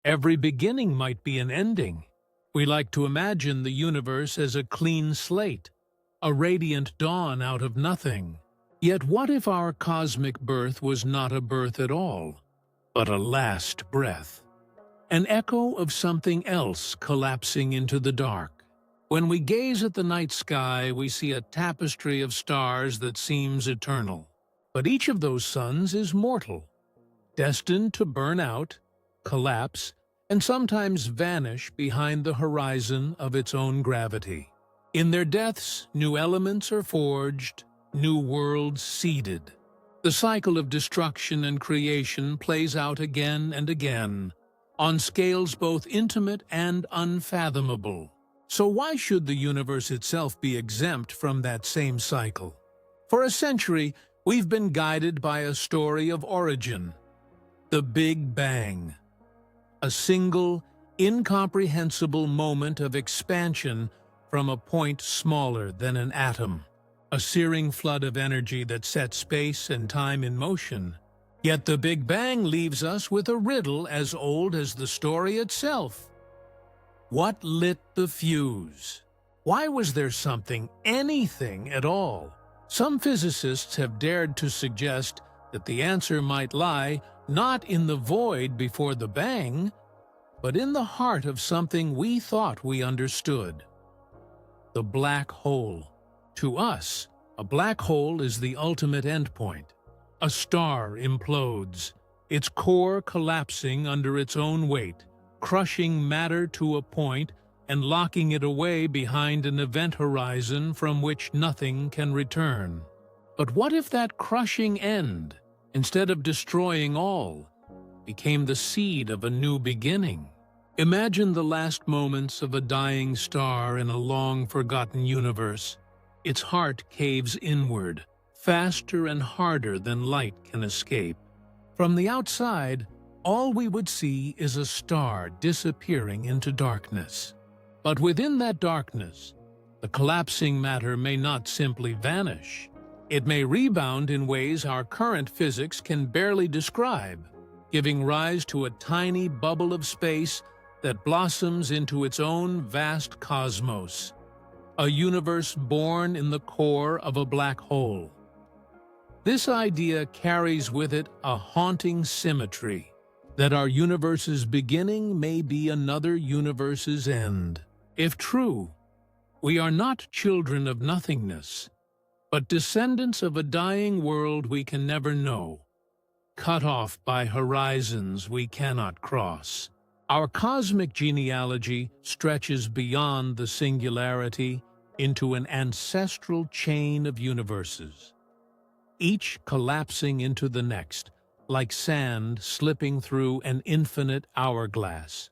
Every beginning might be an ending. We like to imagine the universe as a clean slate, a radiant dawn out of nothing. Yet what if our cosmic birth was not a birth at all, but a last breath? An echo of something else collapsing into the dark. When we gaze at the night sky, we see a tapestry of stars that seems eternal. But each of those suns is mortal, destined to burn out, collapse, and sometimes vanish behind the horizon of its own gravity. In their deaths, new elements are forged, new worlds seeded. The cycle of destruction and creation plays out again and again, on scales both intimate and unfathomable. So why should the universe itself be exempt from that same cycle? For a century, we've been guided by a story of origin, the Big Bang. A single, incomprehensible moment of expansion from a point smaller than an atom. A searing flood of energy that set space and time in motion. Yet the Big Bang leaves us with a riddle as old as the story itself. What lit the fuse? Why was there something, anything at all? Some physicists have dared to suggest that the answer might lie not in the void before the bang, but in the heart of something we thought we understood. The black hole. To us, a black hole is the ultimate endpoint. A star implodes, its core collapsing under its own weight, crushing matter to a point and locking it away behind an event horizon from which nothing can return. But what if that crushing end, instead of destroying all, became the seed of a new beginning? Imagine the last moments of a dying star in a long-forgotten universe. Its heart caves inward, faster and harder than light can escape. From the outside, all we would see is a star disappearing into darkness. But within that darkness, the collapsing matter may not simply vanish. It may rebound in ways our current physics can barely describe, giving rise to a tiny bubble of space that blossoms into its own vast cosmos, a universe born in the core of a black hole. This idea carries with it a haunting symmetry, that our universe's beginning may be another universe's end. If true, we are not children of nothingness, but descendants of a dying world we can never know, cut off by horizons we cannot cross. Our cosmic genealogy stretches beyond the singularity into an ancestral chain of universes, each collapsing into the next, like sand slipping through an infinite hourglass.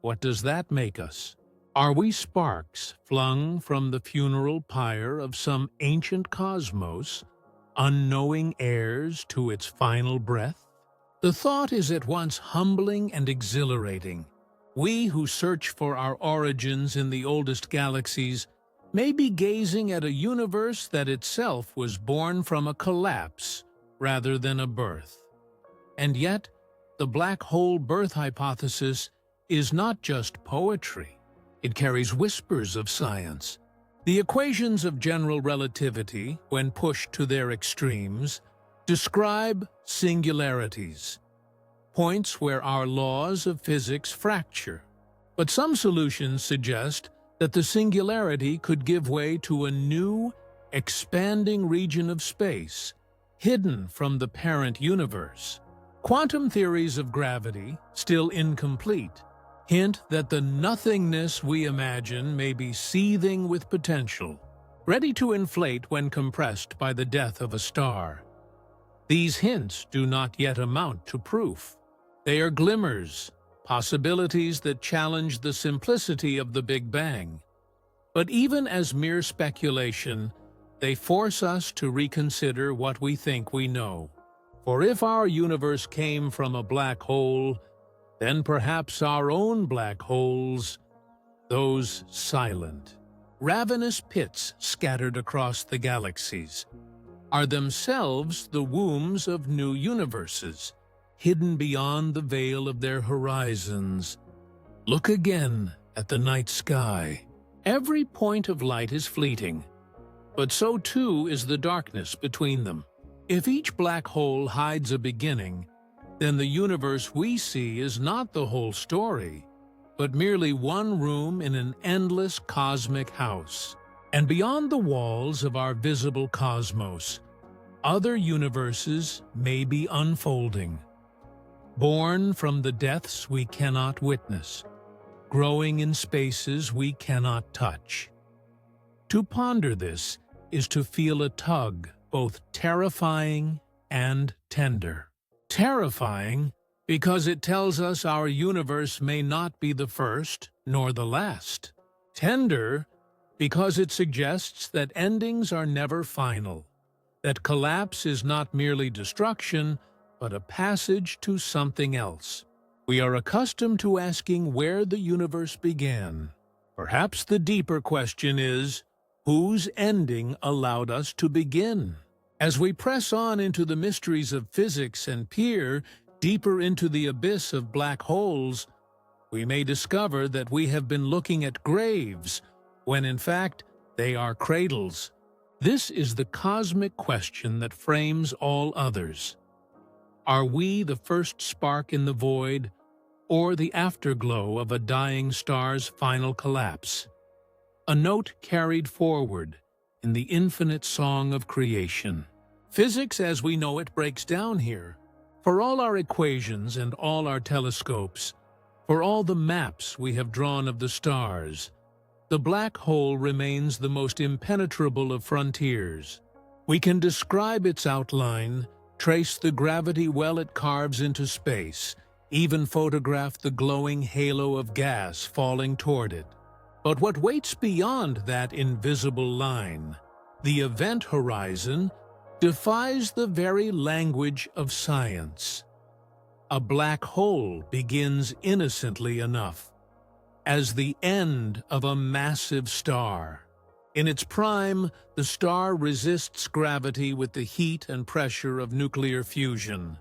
What does that make us? Are we sparks flung from the funeral pyre of some ancient cosmos, unknowing heirs to its final breath? The thought is at once humbling and exhilarating. We who search for our origins in the oldest galaxies may be gazing at a universe that itself was born from a collapse rather than a birth. And yet, the black hole birth hypothesis is not just poetry. It carries whispers of science. The equations of general relativity, when pushed to their extremes, describe singularities, points where our laws of physics fracture. But some solutions suggest that the singularity could give way to a new, expanding region of space, hidden from the parent universe. Quantum theories of gravity, still incomplete, hint that the nothingness we imagine may be seething with potential, ready to inflate when compressed by the death of a star. These hints do not yet amount to proof. They are glimmers, possibilities that challenge the simplicity of the Big Bang. But even as mere speculation, they force us to reconsider what we think we know. For if our universe came from a black hole, then perhaps our own black holes, those silent, ravenous pits scattered across the galaxies, are themselves the wombs of new universes, hidden beyond the veil of their horizons. Look again at the night sky. Every point of light is fleeting, but so too is the darkness between them. If each black hole hides a beginning, then the universe we see is not the whole story, but merely one room in an endless cosmic house. And beyond the walls of our visible cosmos, other universes may be unfolding, born from the depths we cannot witness, growing in spaces we cannot touch. To ponder this is to feel a tug, both terrifying and tender. Terrifying because it tells us our universe may not be the first nor the last. Tender because it suggests that endings are never final, that collapse is not merely destruction, but a passage to something else. We are accustomed to asking where the universe began. Perhaps the deeper question is, whose ending allowed us to begin? As we press on into the mysteries of physics and peer deeper into the abyss of black holes, we may discover that we have been looking at graves, when in fact they are cradles. This is the cosmic question that frames all others. Are we the first spark in the void, or the afterglow of a dying star's final collapse? A note carried forward in the infinite song of creation. Physics as we know it breaks down here. For all our equations and all our telescopes, for all the maps we have drawn of the stars, the black hole remains the most impenetrable of frontiers. We can describe its outline, trace the gravity well it carves into space, even photograph the glowing halo of gas falling toward it. But what waits beyond that invisible line, the event horizon, defies the very language of science. A black hole begins innocently enough, as the end of a massive star. In its prime, the star resists gravity with the heat and pressure of nuclear fusion,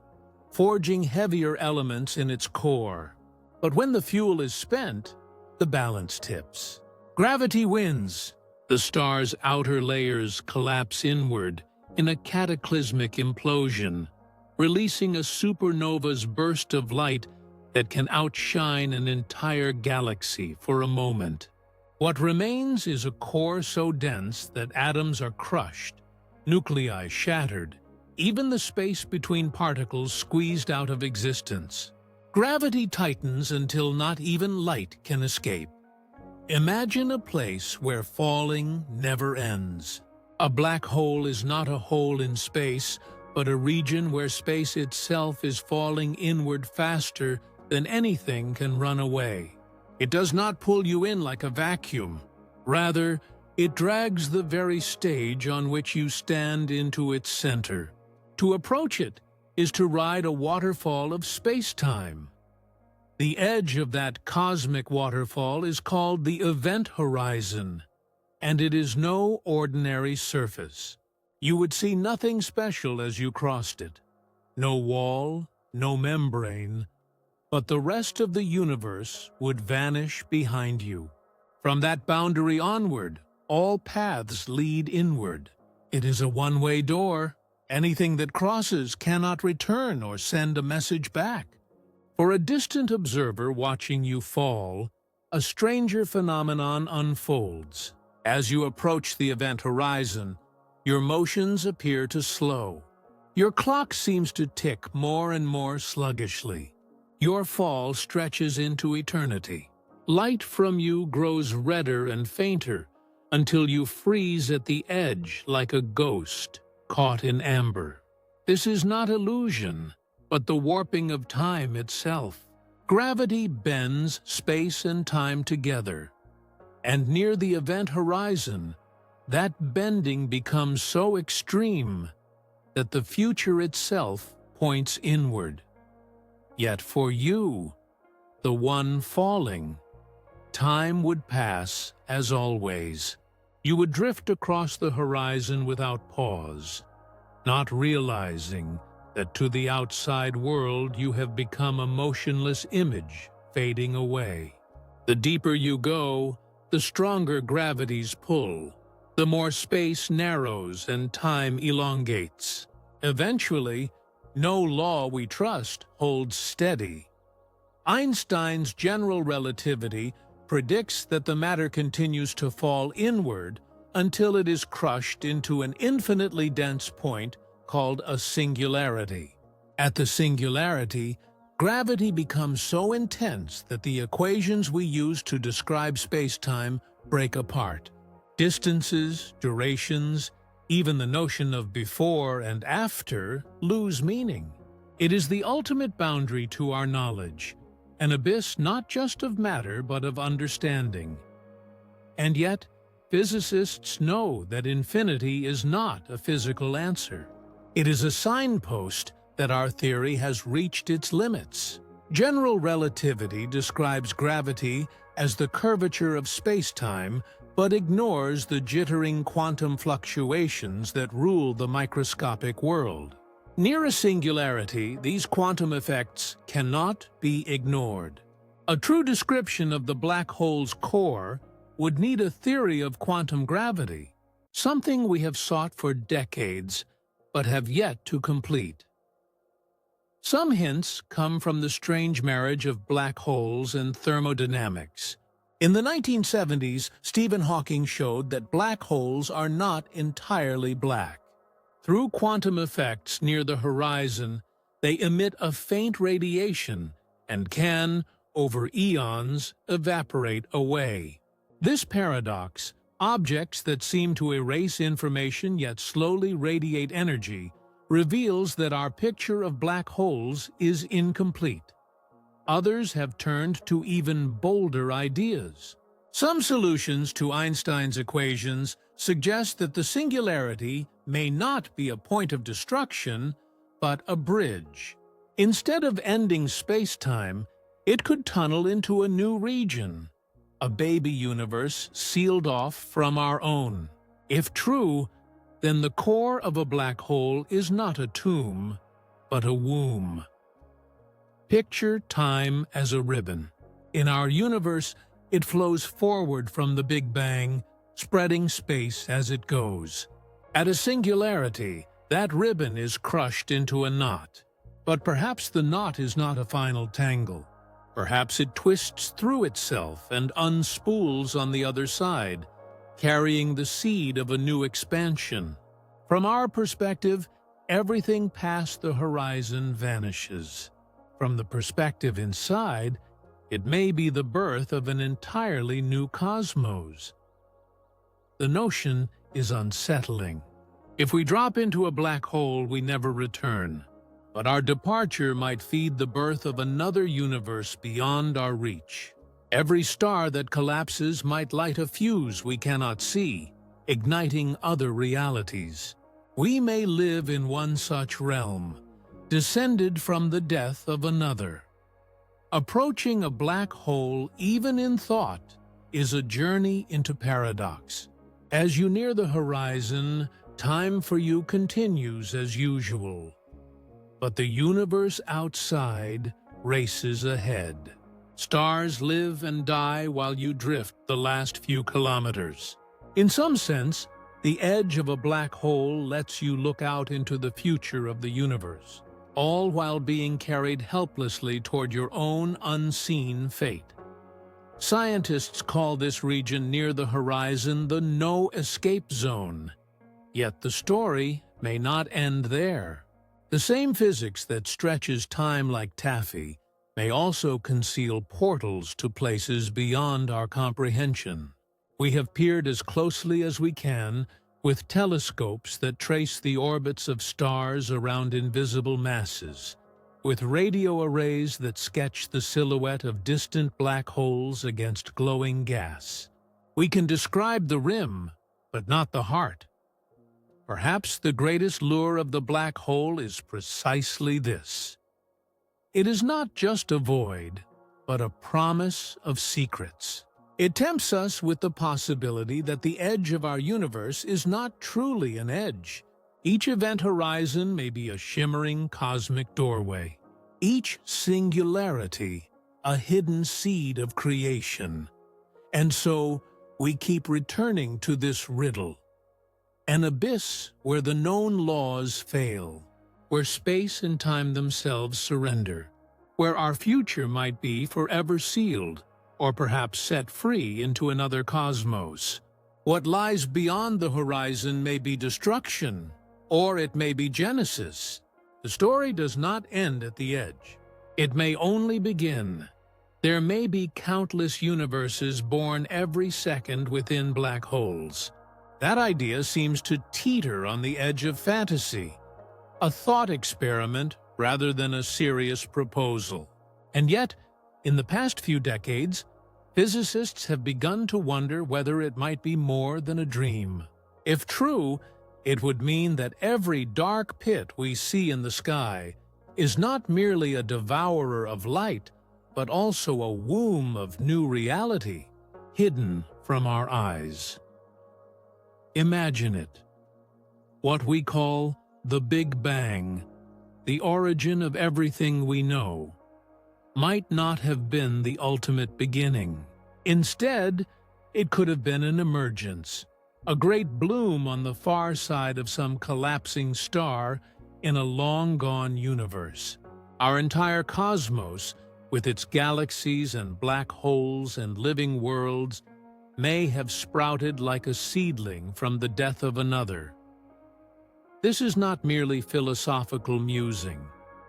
forging heavier elements in its core. But when the fuel is spent, the balance tips. Gravity wins. The star's outer layers collapse inward in a cataclysmic implosion, releasing a supernova's burst of light that can outshine an entire galaxy for a moment. What remains is a core so dense that atoms are crushed, nuclei shattered, even the space between particles squeezed out of existence. Gravity tightens until not even light can escape. Imagine a place where falling never ends. A black hole is not a hole in space, but a region where space itself is falling inward faster than anything can run away. It does not pull you in like a vacuum. Rather, it drags the very stage on which you stand into its center. To approach it is to ride a waterfall of space-time. The edge of that cosmic waterfall is called the event horizon, and it is no ordinary surface. You would see nothing special as you crossed it. No wall, no membrane, but the rest of the universe would vanish behind you. From that boundary onward, all paths lead inward. It is a one-way door. Anything that crosses cannot return or send a message back. For a distant observer watching you fall, a stranger phenomenon unfolds. As you approach the event horizon, your motions appear to slow. Your clock seems to tick more and more sluggishly. Your fall stretches into eternity. Light from you grows redder and fainter until you freeze at the edge like a ghost caught in amber. This is not illusion, but the warping of time itself. Gravity bends space and time together, and near the event horizon, that bending becomes so extreme that the future itself points inward. Yet for you, the one falling, time would pass as always. You would drift across the horizon without pause, not realizing that to the outside world you have become a motionless image fading away. The deeper you go, the stronger gravity's pull. The more space narrows and time elongates. Eventually, no law we trust holds steady. Einstein's general relativity predicts that the matter continues to fall inward until it is crushed into an infinitely dense point called a singularity. At the singularity, gravity becomes so intense that the equations we use to describe space-time break apart. Distances, durations, even the notion of before and after lose meaning. It is the ultimate boundary to our knowledge, an abyss not just of matter but of understanding. And yet, physicists know that infinity is not a physical answer. It is a signpost that our theory has reached its limits. General relativity describes gravity as the curvature of space-time, but ignores the jittering quantum fluctuations that rule the microscopic world. Near a singularity, these quantum effects cannot be ignored. A true description of the black hole's core would need a theory of quantum gravity, something we have sought for decades, but have yet to complete. Some hints come from the strange marriage of black holes and thermodynamics. In the 1970s, Stephen Hawking showed that black holes are not entirely black. Through quantum effects near the horizon, they emit a faint radiation and can, over eons, evaporate away. This paradox, objects that seem to erase information yet slowly radiate energy, reveals that our picture of black holes is incomplete. Others have turned to even bolder ideas. Some solutions to Einstein's equations suggest that the singularity may not be a point of destruction, but a bridge. Instead of ending space-time, it could tunnel into a new region, a baby universe sealed off from our own. If true, then the core of a black hole is not a tomb, but a womb. Picture time as a ribbon. In our universe, it flows forward from the Big Bang, spreading space as it goes. At a singularity, that ribbon is crushed into a knot. But perhaps the knot is not a final tangle. Perhaps it twists through itself and unspools on the other side, carrying the seed of a new expansion. From our perspective, everything past the horizon vanishes. From the perspective inside, it may be the birth of an entirely new cosmos. The notion is unsettling. If we drop into a black hole, we never return. But our departure might feed the birth of another universe beyond our reach. Every star that collapses might light a fuse we cannot see, igniting other realities. We may live in one such realm, descended from the death of another. Approaching a black hole, even in thought, is a journey into paradox. As you near the horizon, time for you continues as usual. But the universe outside races ahead. Stars live and die while you drift the last few kilometers. In some sense, the edge of a black hole lets you look out into the future of the universe, all while being carried helplessly toward your own unseen fate. Scientists call this region near the horizon the no-escape zone. Yet the story may not end there. The same physics that stretches time like taffy may also conceal portals to places beyond our comprehension. We have peered as closely as we can with telescopes that trace the orbits of stars around invisible masses, with radio arrays that sketch the silhouette of distant black holes against glowing gas. We can describe the rim, but not the heart. Perhaps the greatest lure of the black hole is precisely this. It is not just a void, but a promise of secrets. It tempts us with the possibility that the edge of our universe is not truly an edge. Each event horizon may be a shimmering cosmic doorway. Each singularity, a hidden seed of creation. And so, we keep returning to this riddle. An abyss where the known laws fail, where space and time themselves surrender, where our future might be forever sealed, or perhaps set free into another cosmos. What lies beyond the horizon may be destruction, or it may be Genesis. The story does not end at the edge. It may only begin. There may be countless universes born every second within black holes. That idea seems to teeter on the edge of fantasy, a thought experiment rather than a serious proposal. And yet, in the past few decades, physicists have begun to wonder whether it might be more than a dream. If true, it would mean that every dark pit we see in the sky is not merely a devourer of light, but also a womb of new reality, hidden from our eyes. Imagine it. What we call the Big Bang, the origin of everything we know, might not have been the ultimate beginning. Instead, it could have been an emergence, a great bloom on the far side of some collapsing star in a long-gone universe. Our entire cosmos, with its galaxies and black holes and living worlds, may have sprouted like a seedling from the death of another. This is not merely philosophical musing.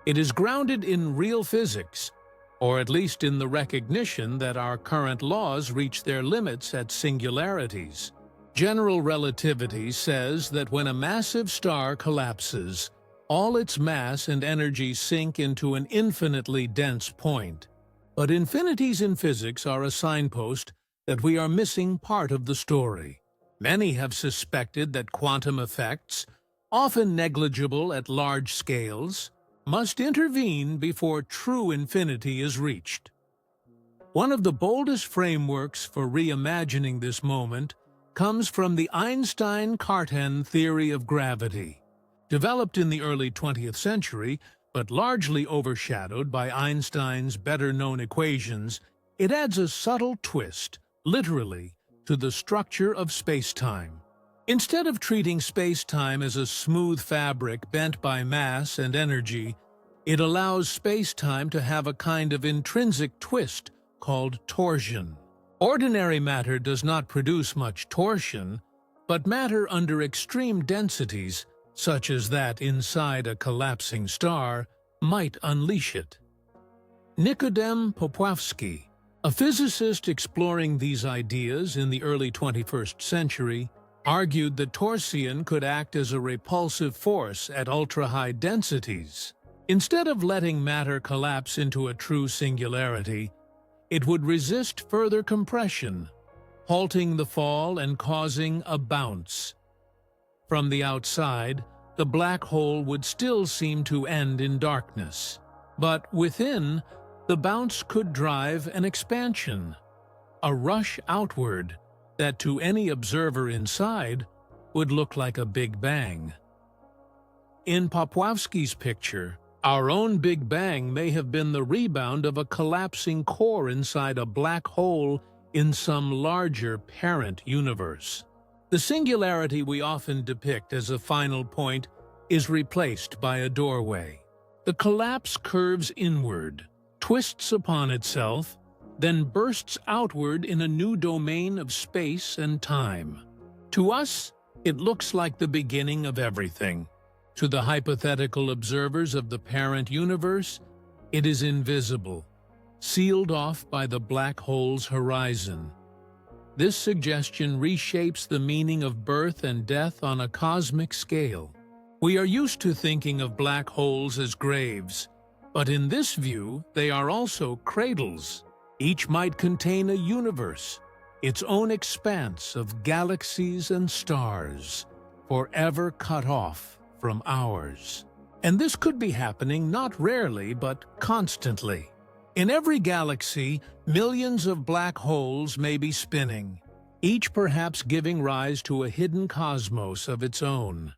It is grounded in real physics, or at least in the recognition that our current laws reach their limits at singularities. General relativity says that when a massive star collapses, all its mass and energy sink into an infinitely dense point. But infinities in physics are a signpost that we are missing part of the story. Many have suspected that quantum effects, often negligible at large scales, must intervene before true infinity is reached. One of the boldest frameworks for reimagining this moment comes from the Einstein-Cartan theory of gravity. Developed in the early 20th century, but largely overshadowed by Einstein's better-known equations, it adds a subtle twist, literally, to the structure of space-time. Instead of treating space-time as a smooth fabric bent by mass and energy, it allows space-time to have a kind of intrinsic twist called torsion. Ordinary matter does not produce much torsion, but matter under extreme densities, such as that inside a collapsing star, might unleash it. Nikodem Popowski, a physicist exploring these ideas in the early 21st century, argued that torsion could act as a repulsive force at ultra-high densities. Instead of letting matter collapse into a true singularity, it would resist further compression, halting the fall and causing a bounce. From the outside, the black hole would still seem to end in darkness. But within, the bounce could drive an expansion, a rush outward that to any observer inside would look like a Big Bang. In Popowski's picture, our own Big Bang may have been the rebound of a collapsing core inside a black hole in some larger parent universe. The singularity we often depict as a final point is replaced by a doorway. The collapse curves inward, twists upon itself, then bursts outward in a new domain of space and time. To us, it looks like the beginning of everything. To the hypothetical observers of the parent universe, it is invisible, sealed off by the black hole's horizon. This suggestion reshapes the meaning of birth and death on a cosmic scale. We are used to thinking of black holes as graves, but in this view, they are also cradles. Each might contain a universe, its own expanse of galaxies and stars, forever cut off from ours. And this could be happening not rarely, but constantly. In every galaxy, millions of black holes may be spinning, each perhaps giving rise to a hidden cosmos of its own.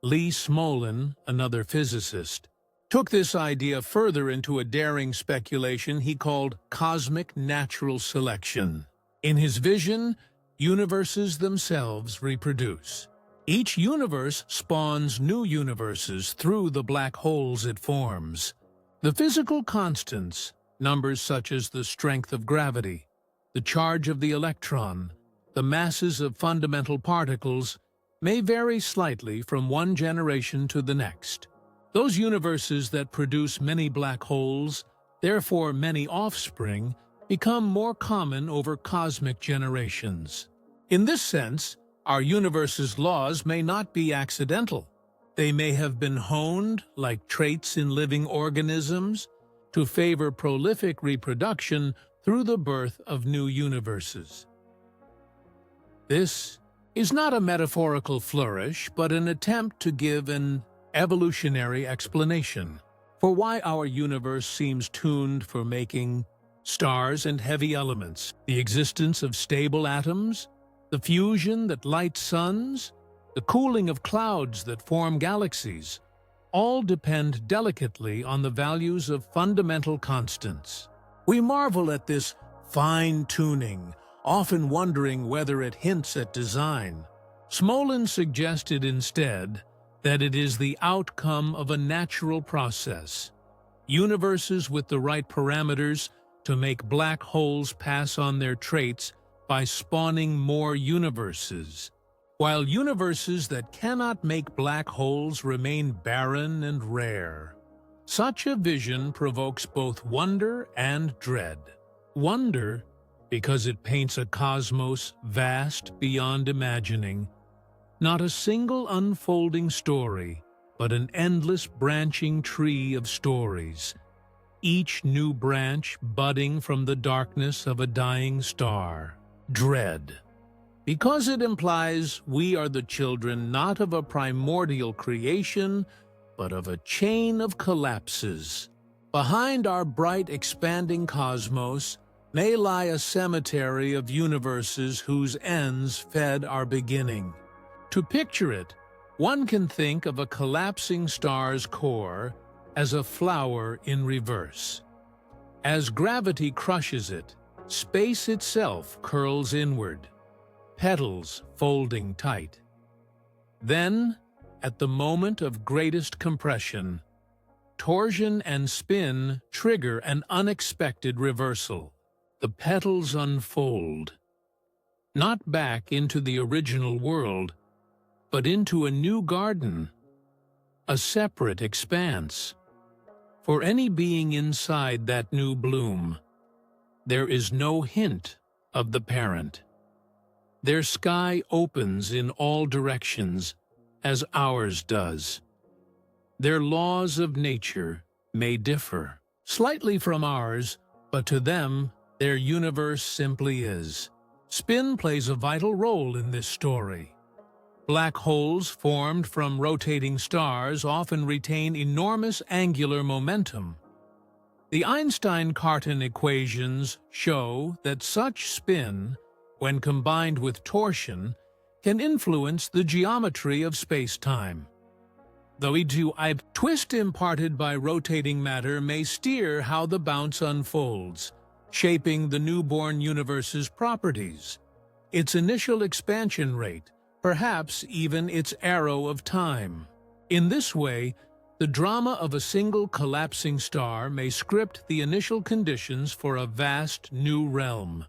Lee Smolin, another physicist, took this idea further into a daring speculation he called cosmic natural selection. In his vision, universes themselves reproduce. Each universe spawns new universes through the black holes it forms. The physical constants, numbers such as the strength of gravity, the charge of the electron, the masses of fundamental particles, may vary slightly from one generation to the next. Those universes that produce many black holes, therefore many offspring, become more common over cosmic generations. In this sense, our universe's laws may not be accidental. They may have been honed, like traits in living organisms, to favor prolific reproduction through the birth of new universes. This is not a metaphorical flourish, but an attempt to give an evolutionary explanation for why our universe seems tuned for making stars and heavy elements, the existence of stable atoms, the fusion that lights suns, the cooling of clouds that form galaxies, all depend delicately on the values of fundamental constants. We marvel at this fine-tuning, often wondering whether it hints at design. Smolin suggested instead that it is the outcome of a natural process. Universes with the right parameters to make black holes pass on their traits by spawning more universes, while universes that cannot make black holes remain barren and rare. Such a vision provokes both wonder and dread. Wonder, because it paints a cosmos vast beyond imagining, not a single unfolding story, but an endless branching tree of stories, each new branch budding from the darkness of a dying star. Dread, because it implies we are the children not of a primordial creation, but of a chain of collapses. Behind our bright, expanding cosmos may lie a cemetery of universes whose ends fed our beginning. To picture it, one can think of a collapsing star's core as a flower in reverse. As gravity crushes it, space itself curls inward, petals folding tight. Then, at the moment of greatest compression, torsion and spin trigger an unexpected reversal. The petals unfold, not back into the original world, but into a new garden, a separate expanse. For any being inside that new bloom, there is no hint of the parent. Their sky opens in all directions, as ours does. Their laws of nature may differ slightly from ours, but to them, their universe simply is. Spin plays a vital role in this story. Black holes formed from rotating stars often retain enormous angular momentum. The Einstein-Cartan equations show that such spin, when combined with torsion, can influence the geometry of space-time. The twist imparted by rotating matter may steer how the bounce unfolds, shaping the newborn universe's properties, its initial expansion rate, perhaps even its arrow of time. In this way, the drama of a single collapsing star may script the initial conditions for a vast new realm.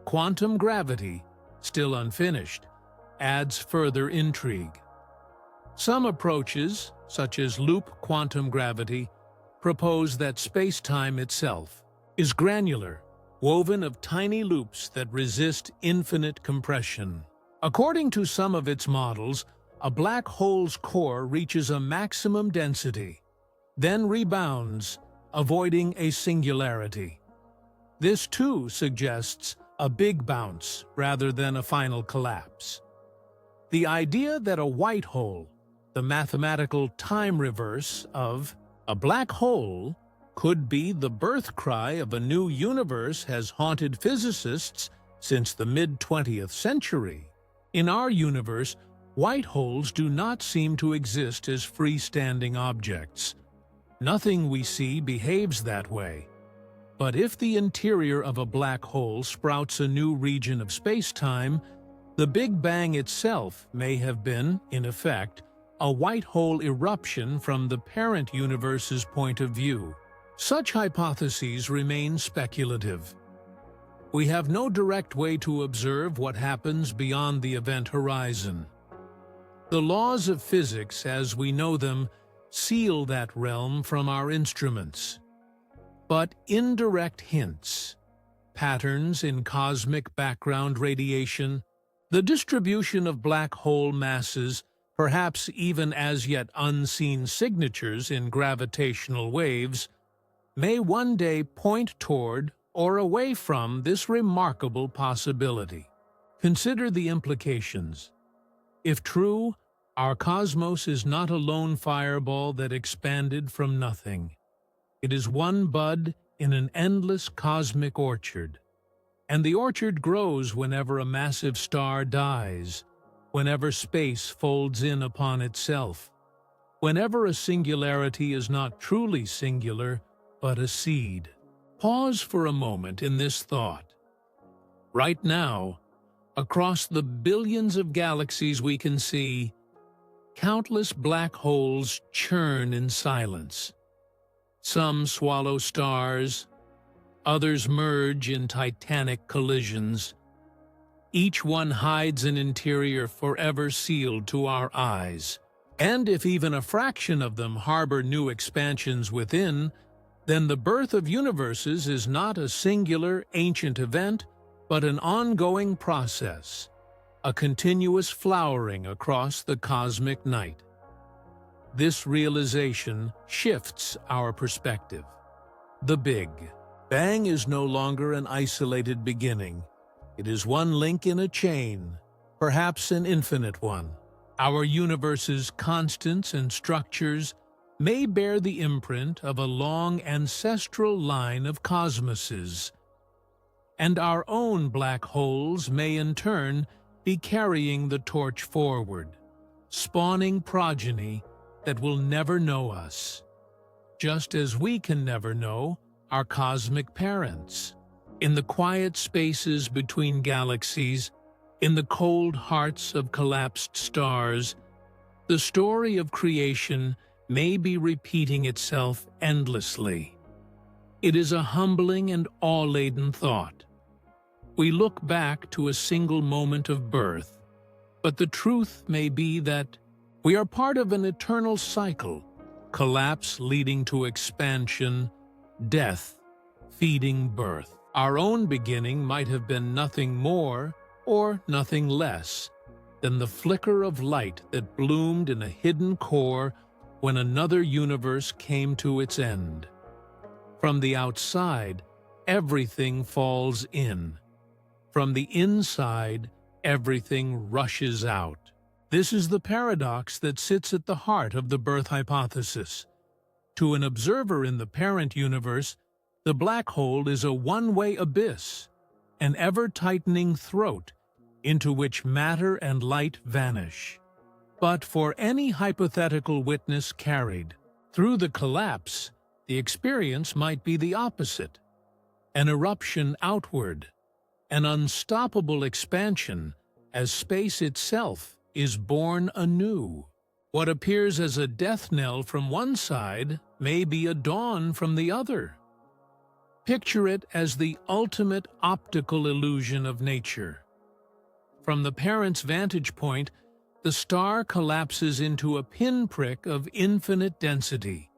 Quantum gravity, still unfinished, adds further intrigue. Some approaches, such as loop quantum gravity, propose that space-time itself is granular, woven of tiny loops that resist infinite compression. According to some of its models, a black hole's core reaches a maximum density, then rebounds, avoiding a singularity. This too suggests a big bounce rather than a final collapse. The idea that a white hole, the mathematical time reverse of a black hole, could be the birth cry of a new universe has haunted physicists since the mid-20th century. In our universe, White holes do not seem to exist as freestanding objects. Nothing we see behaves that way. But if the interior of a black hole sprouts a new region of space-time, the Big Bang itself may have been, in effect, a white hole eruption from the parent universe's point of view. Such hypotheses remain speculative. We have no direct way to observe what happens beyond the event horizon. The laws of physics, as we know them, seal that realm from our instruments. But indirect hints, patterns in cosmic background radiation, the distribution of black hole masses, perhaps even as yet unseen signatures in gravitational waves, may one day point toward or away from this remarkable possibility. Consider the implications. If true, our cosmos is not a lone fireball that expanded from nothing. It is one bud in an endless cosmic orchard. And the orchard grows whenever a massive star dies, whenever space folds in upon itself, whenever a singularity is not truly singular, but a seed. Pause for a moment in this thought. Right now, across the billions of galaxies we can see, countless black holes churn in silence. Some swallow stars, others merge in titanic collisions. Each one hides an interior forever sealed to our eyes. And if even a fraction of them harbor new expansions within, then the birth of universes is not a singular, ancient event, but an ongoing process, a continuous flowering across the cosmic night. This realization shifts our perspective. The Big Bang is no longer an isolated beginning. It is one link in a chain, perhaps an infinite one. Our universe's constants and structures may bear the imprint of a long ancestral line of cosmoses, and our own black holes may in turn be carrying the torch forward, spawning progeny that will never know us, just as we can never know our cosmic parents. In the quiet spaces between galaxies, in the cold hearts of collapsed stars, the story of creation may be repeating itself endlessly. It is a humbling and awe-laden thought. We look back to a single moment of birth, but the truth may be that we are part of an eternal cycle, collapse leading to expansion, death feeding birth. Our own beginning might have been nothing more or nothing less than the flicker of light that bloomed in a hidden core when another universe came to its end. From the outside, everything falls in. From the inside, everything rushes out. This is the paradox that sits at the heart of the birth hypothesis. To an observer in the parent universe, the black hole is a one-way abyss, an ever-tightening throat into which matter and light vanish. But for any hypothetical witness carried through the collapse, the experience might be the opposite. An eruption outward, an unstoppable expansion as space itself is born anew. What appears as a death knell from one side may be a dawn from the other. Picture it as the ultimate optical illusion of nature. From the parent's vantage point, the star collapses into a pinprick of infinite density,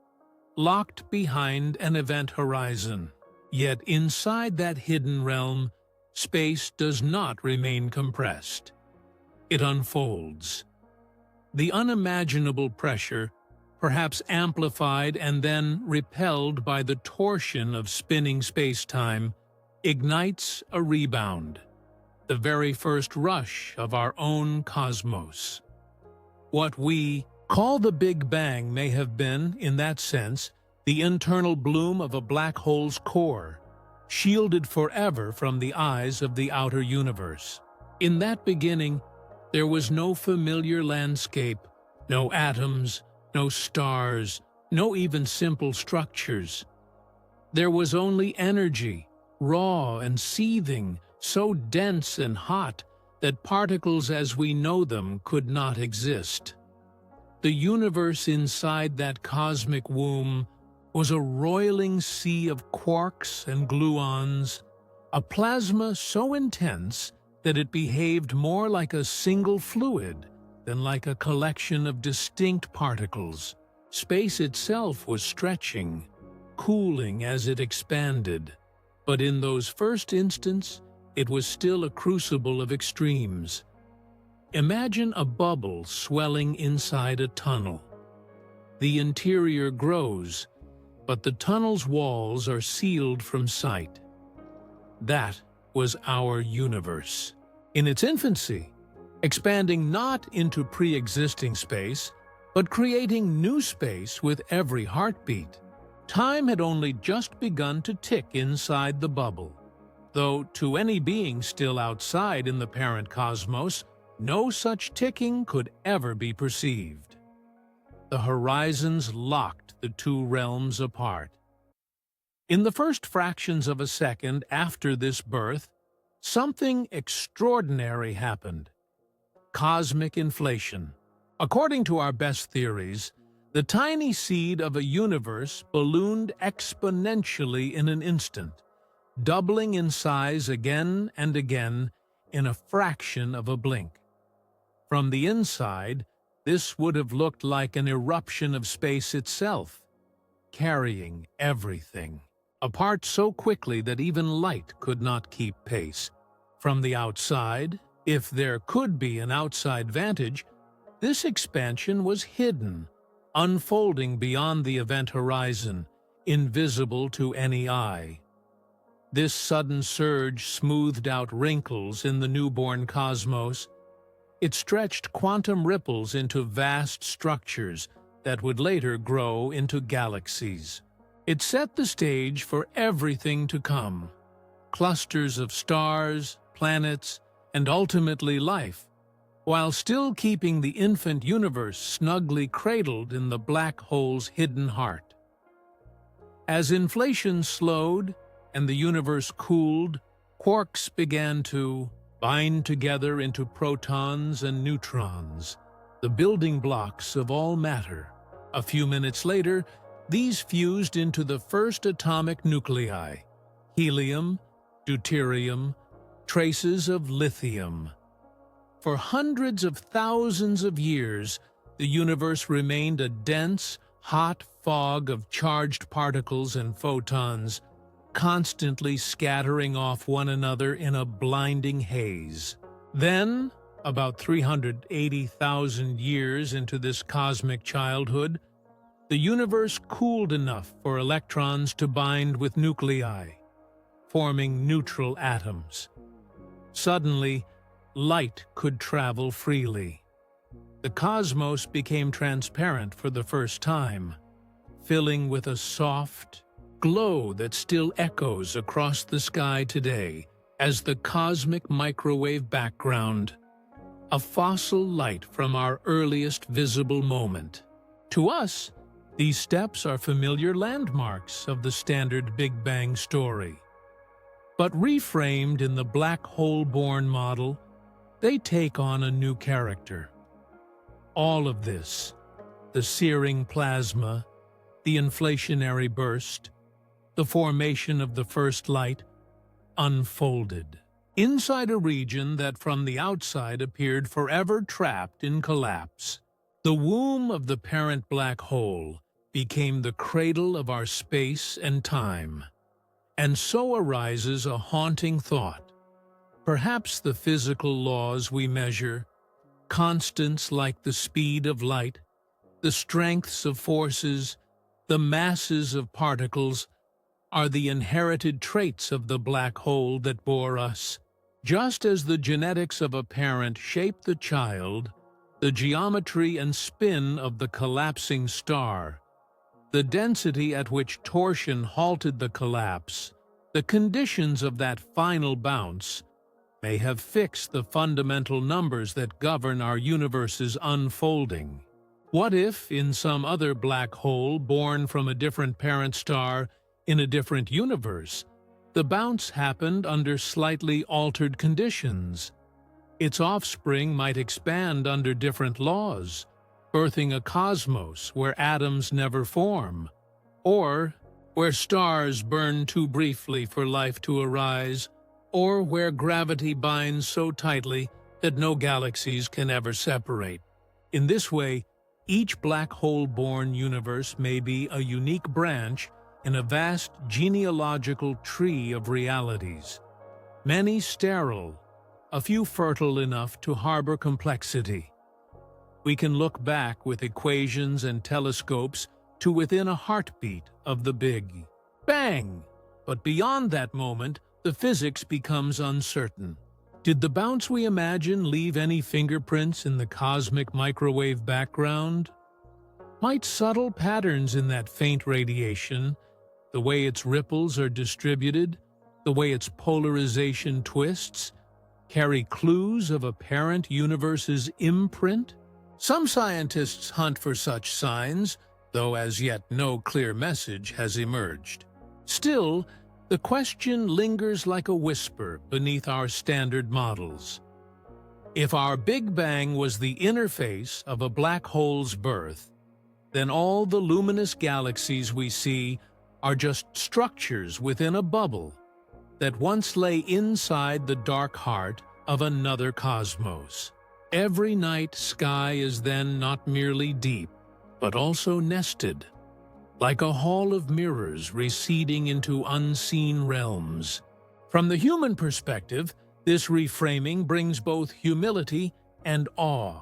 locked behind an event horizon. Yet inside that hidden realm, space does not remain compressed. It unfolds. The unimaginable pressure, perhaps amplified and then repelled by the torsion of spinning space-time, ignites a rebound, the very first rush of our own cosmos. What we call the Big Bang may have been, in that sense, the internal bloom of a black hole's core, shielded forever from the eyes of the outer universe. In that beginning, There was no familiar landscape, no atoms, no stars, no even simple structures. There was only energy, raw and seething, so dense and hot that particles as we know them could not exist. The universe inside that cosmic womb was a roiling sea of quarks and gluons, a plasma so intense that it behaved more like a single fluid than like a collection of distinct particles. Space itself was stretching, cooling as it expanded, but in those first instants, it was still a crucible of extremes. Imagine a bubble swelling inside a tunnel. The interior grows, but the tunnel's walls are sealed from sight. That was our universe. In its infancy, expanding not into pre-existing space, but creating new space with every heartbeat. Time had only just begun to tick inside the bubble, though to any being still outside in the parent cosmos, no such ticking could ever be perceived. The horizons locked the two realms apart. In the first fractions of a second after this birth, something extraordinary happened. Cosmic inflation. According to our best theories, the tiny seed of a universe ballooned exponentially in an instant, doubling in size again and again in a fraction of a blink. From the inside, this would have looked like an eruption of space itself, carrying everything, apart so quickly that even light could not keep pace. From the outside, if there could be an outside vantage, this expansion was hidden, unfolding beyond the event horizon, invisible to any eye. This sudden surge smoothed out wrinkles in the newborn cosmos. It stretched quantum ripples into vast structures that would later grow into galaxies. It set the stage for everything to come. Clusters of stars, planets, and ultimately life, while still keeping the infant universe snugly cradled in the black hole's hidden heart. As inflation slowed and the universe cooled, quarks began to bind together into protons and neutrons, the building blocks of all matter. A few minutes later, these fused into the first atomic nuclei: helium, deuterium, traces of lithium. For hundreds of thousands of years, the universe remained a dense, hot fog of charged particles and photons, constantly scattering off one another in a blinding haze. Then, about 380,000 years into this cosmic childhood, the universe cooled enough for electrons to bind with nuclei, forming neutral atoms. Suddenly, light could travel freely. The cosmos became transparent for the first time, filling with a soft glow that still echoes across the sky today as the cosmic microwave background, a fossil light from our earliest visible moment. To us, these steps are familiar landmarks of the standard Big Bang story. But reframed in the black hole-born model, they take on a new character. All of this, the searing plasma, the inflationary burst, the formation of the first light, unfolded inside a region that from the outside appeared forever trapped in collapse. The womb of the parent black hole became the cradle of our space and time. And so arises a haunting thought. Perhaps the physical laws we measure, constants like the speed of light, the strengths of forces, the masses of particles, are the inherited traits of the black hole that bore us. Just as the genetics of a parent shape the child, the geometry and spin of the collapsing star, the density at which torsion halted the collapse, the conditions of that final bounce, may have fixed the fundamental numbers that govern our universe's unfolding. What if, in some other black hole born from a different parent star in a different universe, the bounce happened under slightly altered conditions? Its offspring might expand under different laws, birthing a cosmos where atoms never form, or where stars burn too briefly for life to arise, or where gravity binds so tightly that no galaxies can ever separate. In this way, each black hole-born universe may be a unique branch in a vast genealogical tree of realities. Many sterile, a few fertile enough to harbor complexity. We can look back with equations and telescopes to within a heartbeat of the Big Bang. But beyond that moment, the physics becomes uncertain. Did the bounce we imagine leave any fingerprints in the cosmic microwave background? Might subtle patterns in that faint radiation, the way its ripples are distributed, the way its polarization twists, carry clues of a parent universe's imprint? Some scientists hunt for such signs, though as yet no clear message has emerged. Still, the question lingers like a whisper beneath our standard models. If our Big Bang was the interface of a black hole's birth, then all the luminous galaxies we see are just structures within a bubble that once lay inside the dark heart of another cosmos. Every night sky is then not merely deep, but also nested, like a hall of mirrors receding into unseen realms. From the human perspective, this reframing brings both humility and awe.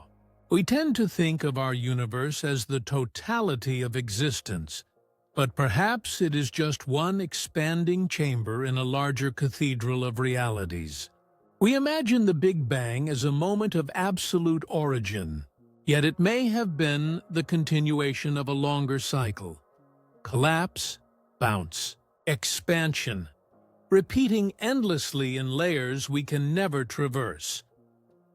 We tend to think of our universe as the totality of existence, but perhaps it is just one expanding chamber in a larger cathedral of realities. We imagine the Big Bang as a moment of absolute origin, yet it may have been the continuation of a longer cycle. Collapse, bounce, expansion, repeating endlessly in layers we can never traverse.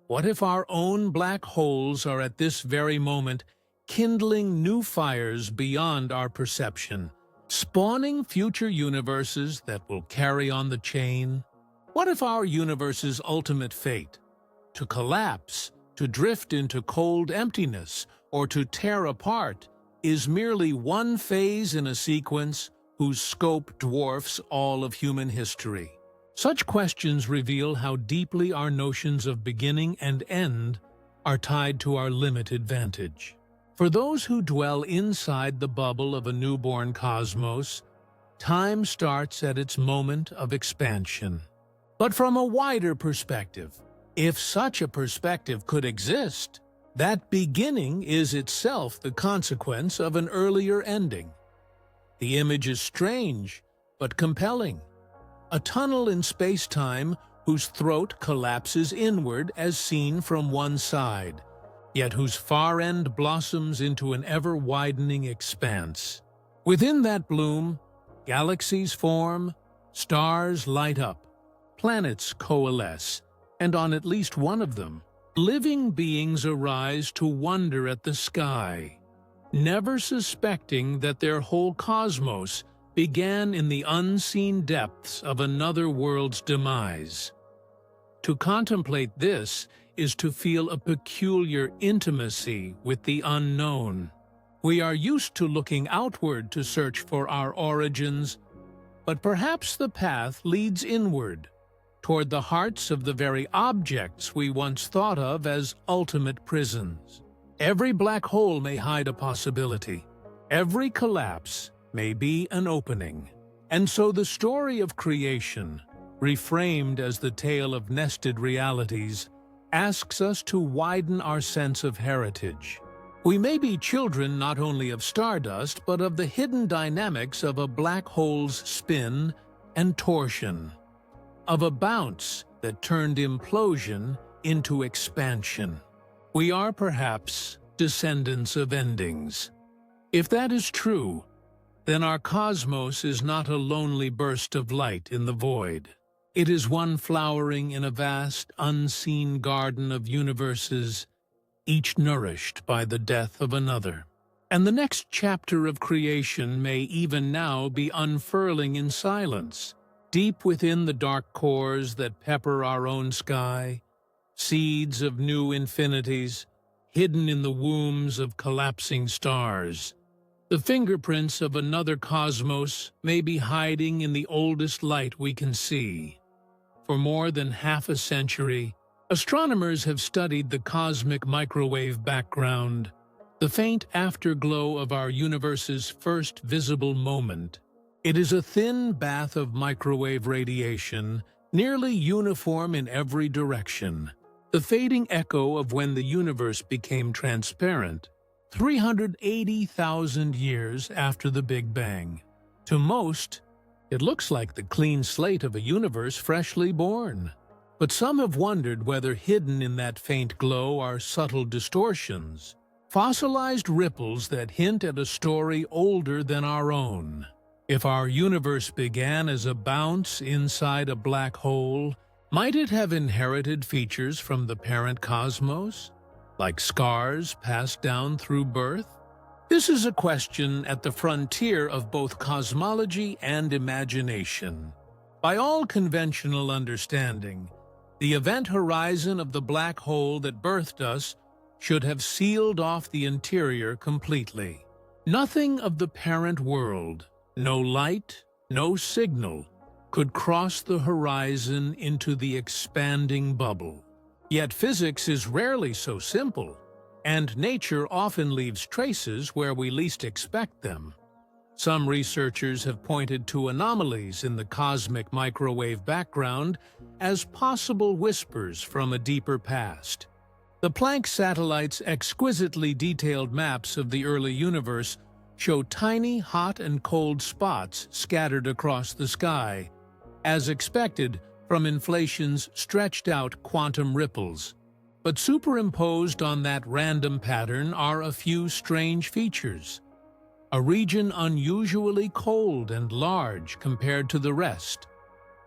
What if our own black holes are at this very moment kindling new fires beyond our perception, spawning future universes that will carry on the chain? What if our universe's ultimate fate, to collapse, to drift into cold emptiness, or to tear apart, is merely one phase in a sequence whose scope dwarfs all of human history? Such questions reveal how deeply our notions of beginning and end are tied to our limited vantage. For those who dwell inside the bubble of a newborn cosmos, time starts at its moment of expansion. But from a wider perspective, if such a perspective could exist, that beginning is itself the consequence of an earlier ending. The image is strange, but compelling. A tunnel in space-time whose throat collapses inward as seen from one side, yet whose far end blossoms into an ever-widening expanse. Within that bloom, galaxies form, stars light up, planets coalesce, and on at least one of them, living beings arise to wonder at the sky, never suspecting that their whole cosmos began in the unseen depths of another world's demise. To contemplate this is to feel a peculiar intimacy with the unknown. We are used to looking outward to search for our origins, but perhaps the path leads inward, toward the hearts of the very objects we once thought of as ultimate prisons. Every black hole may hide a possibility. Every collapse may be an opening. And so the story of creation, reframed as the tale of nested realities, asks us to widen our sense of heritage. We may be children not only of stardust, but of the hidden dynamics of a black hole's spin and torsion, of a bounce that turned implosion into expansion. We are perhaps descendants of endings. If that is true, then our cosmos is not a lonely burst of light in the void. It is one flowering in a vast, unseen garden of universes, each nourished by the death of another. And the next chapter of creation may even now be unfurling in silence, deep within the dark cores that pepper our own sky, seeds of new infinities, hidden in the wombs of collapsing stars. The fingerprints of another cosmos may be hiding in the oldest light we can see. For more than half a century, astronomers have studied the cosmic microwave background, the faint afterglow of our universe's first visible moment. It is a thin bath of microwave radiation, nearly uniform in every direction, the fading echo of when the universe became transparent, 380,000 years after the Big Bang. To most, it looks like the clean slate of a universe freshly born. But some have wondered whether hidden in that faint glow are subtle distortions, fossilized ripples that hint at a story older than our own. If our universe began as a bounce inside a black hole, might it have inherited features from the parent cosmos, like scars passed down through birth? This is a question at the frontier of both cosmology and imagination. By all conventional understanding, the event horizon of the black hole that birthed us should have sealed off the interior completely. Nothing of the parent world, no light, no signal, could cross the horizon into the expanding bubble. Yet physics is rarely so simple, and nature often leaves traces where we least expect them. Some researchers have pointed to anomalies in the cosmic microwave background as possible whispers from a deeper past. The Planck satellite's exquisitely detailed maps of the early universe show tiny hot and cold spots scattered across the sky, as expected from inflation's stretched-out quantum ripples. But superimposed on that random pattern are a few strange features. A region unusually cold and large compared to the rest,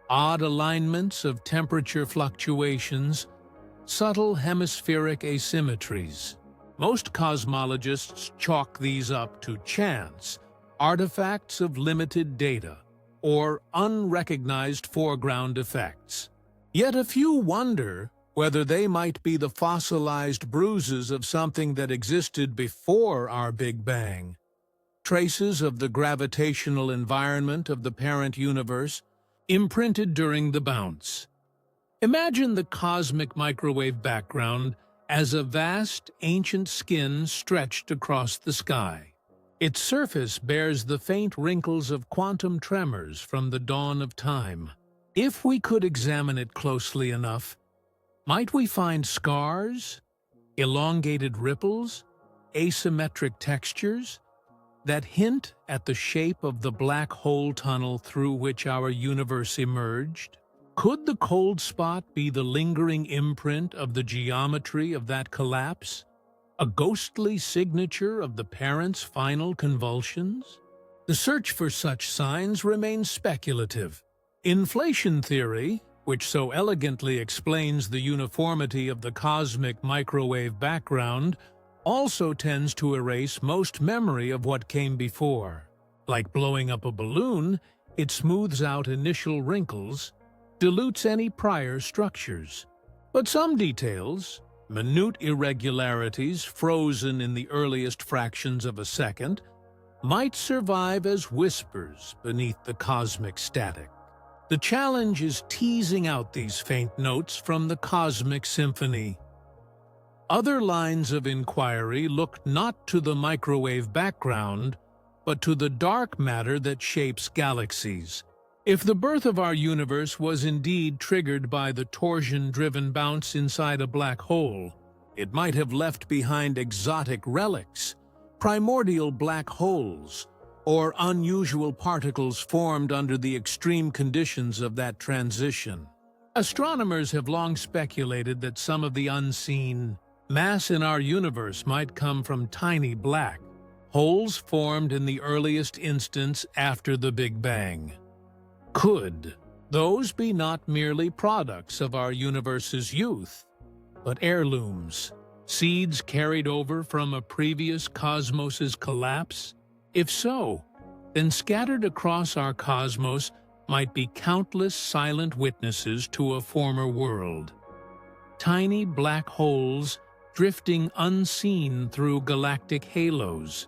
odd alignments of temperature fluctuations, subtle hemispheric asymmetries. Most cosmologists chalk these up to chance, artifacts of limited data, or unrecognized foreground effects. Yet a few wonder whether they might be the fossilized bruises of something that existed before our Big Bang, traces of the gravitational environment of the parent universe imprinted during the bounce. Imagine the cosmic microwave background as a vast, ancient skin stretched across the sky. Its surface bears the faint wrinkles of quantum tremors from the dawn of time. If we could examine it closely enough, might we find scars, elongated ripples, asymmetric textures that hint at the shape of the black hole tunnel through which our universe emerged? Could the cold spot be the lingering imprint of the geometry of that collapse? A ghostly signature of the parent's final convulsions? The search for such signs remains speculative. Inflation theory, which so elegantly explains the uniformity of the cosmic microwave background, also tends to erase most memory of what came before. Like blowing up a balloon, it smooths out initial wrinkles, dilutes any prior structures. But some details, minute irregularities frozen in the earliest fractions of a second, might survive as whispers beneath the cosmic static. The challenge is teasing out these faint notes from the cosmic symphony. Other lines of inquiry look not to the microwave background, but to the dark matter that shapes galaxies. If the birth of our universe was indeed triggered by the torsion-driven bounce inside a black hole, it might have left behind exotic relics, primordial black holes, or unusual particles formed under the extreme conditions of that transition. Astronomers have long speculated that some of the unseen mass in our universe might come from tiny black holes formed in the earliest instance after the Big Bang. Could those be not merely products of our universe's youth, but heirlooms, seeds carried over from a previous cosmos's collapse? If so, then scattered across our cosmos might be countless silent witnesses to a former world. Tiny black holes drifting unseen through galactic halos,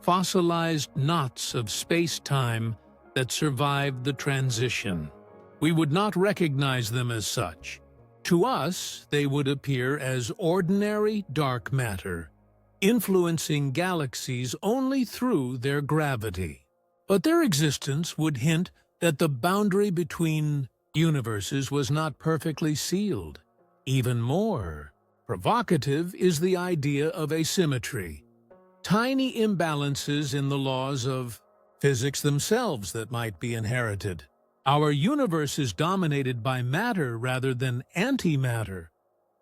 fossilized knots of space-time that survived the transition. We would not recognize them as such. To us, they would appear as ordinary dark matter, influencing galaxies only through their gravity. But their existence would hint that the boundary between universes was not perfectly sealed. Even more provocative is the idea of asymmetry, tiny imbalances in the laws of physics themselves that might be inherited. Our universe is dominated by matter rather than antimatter,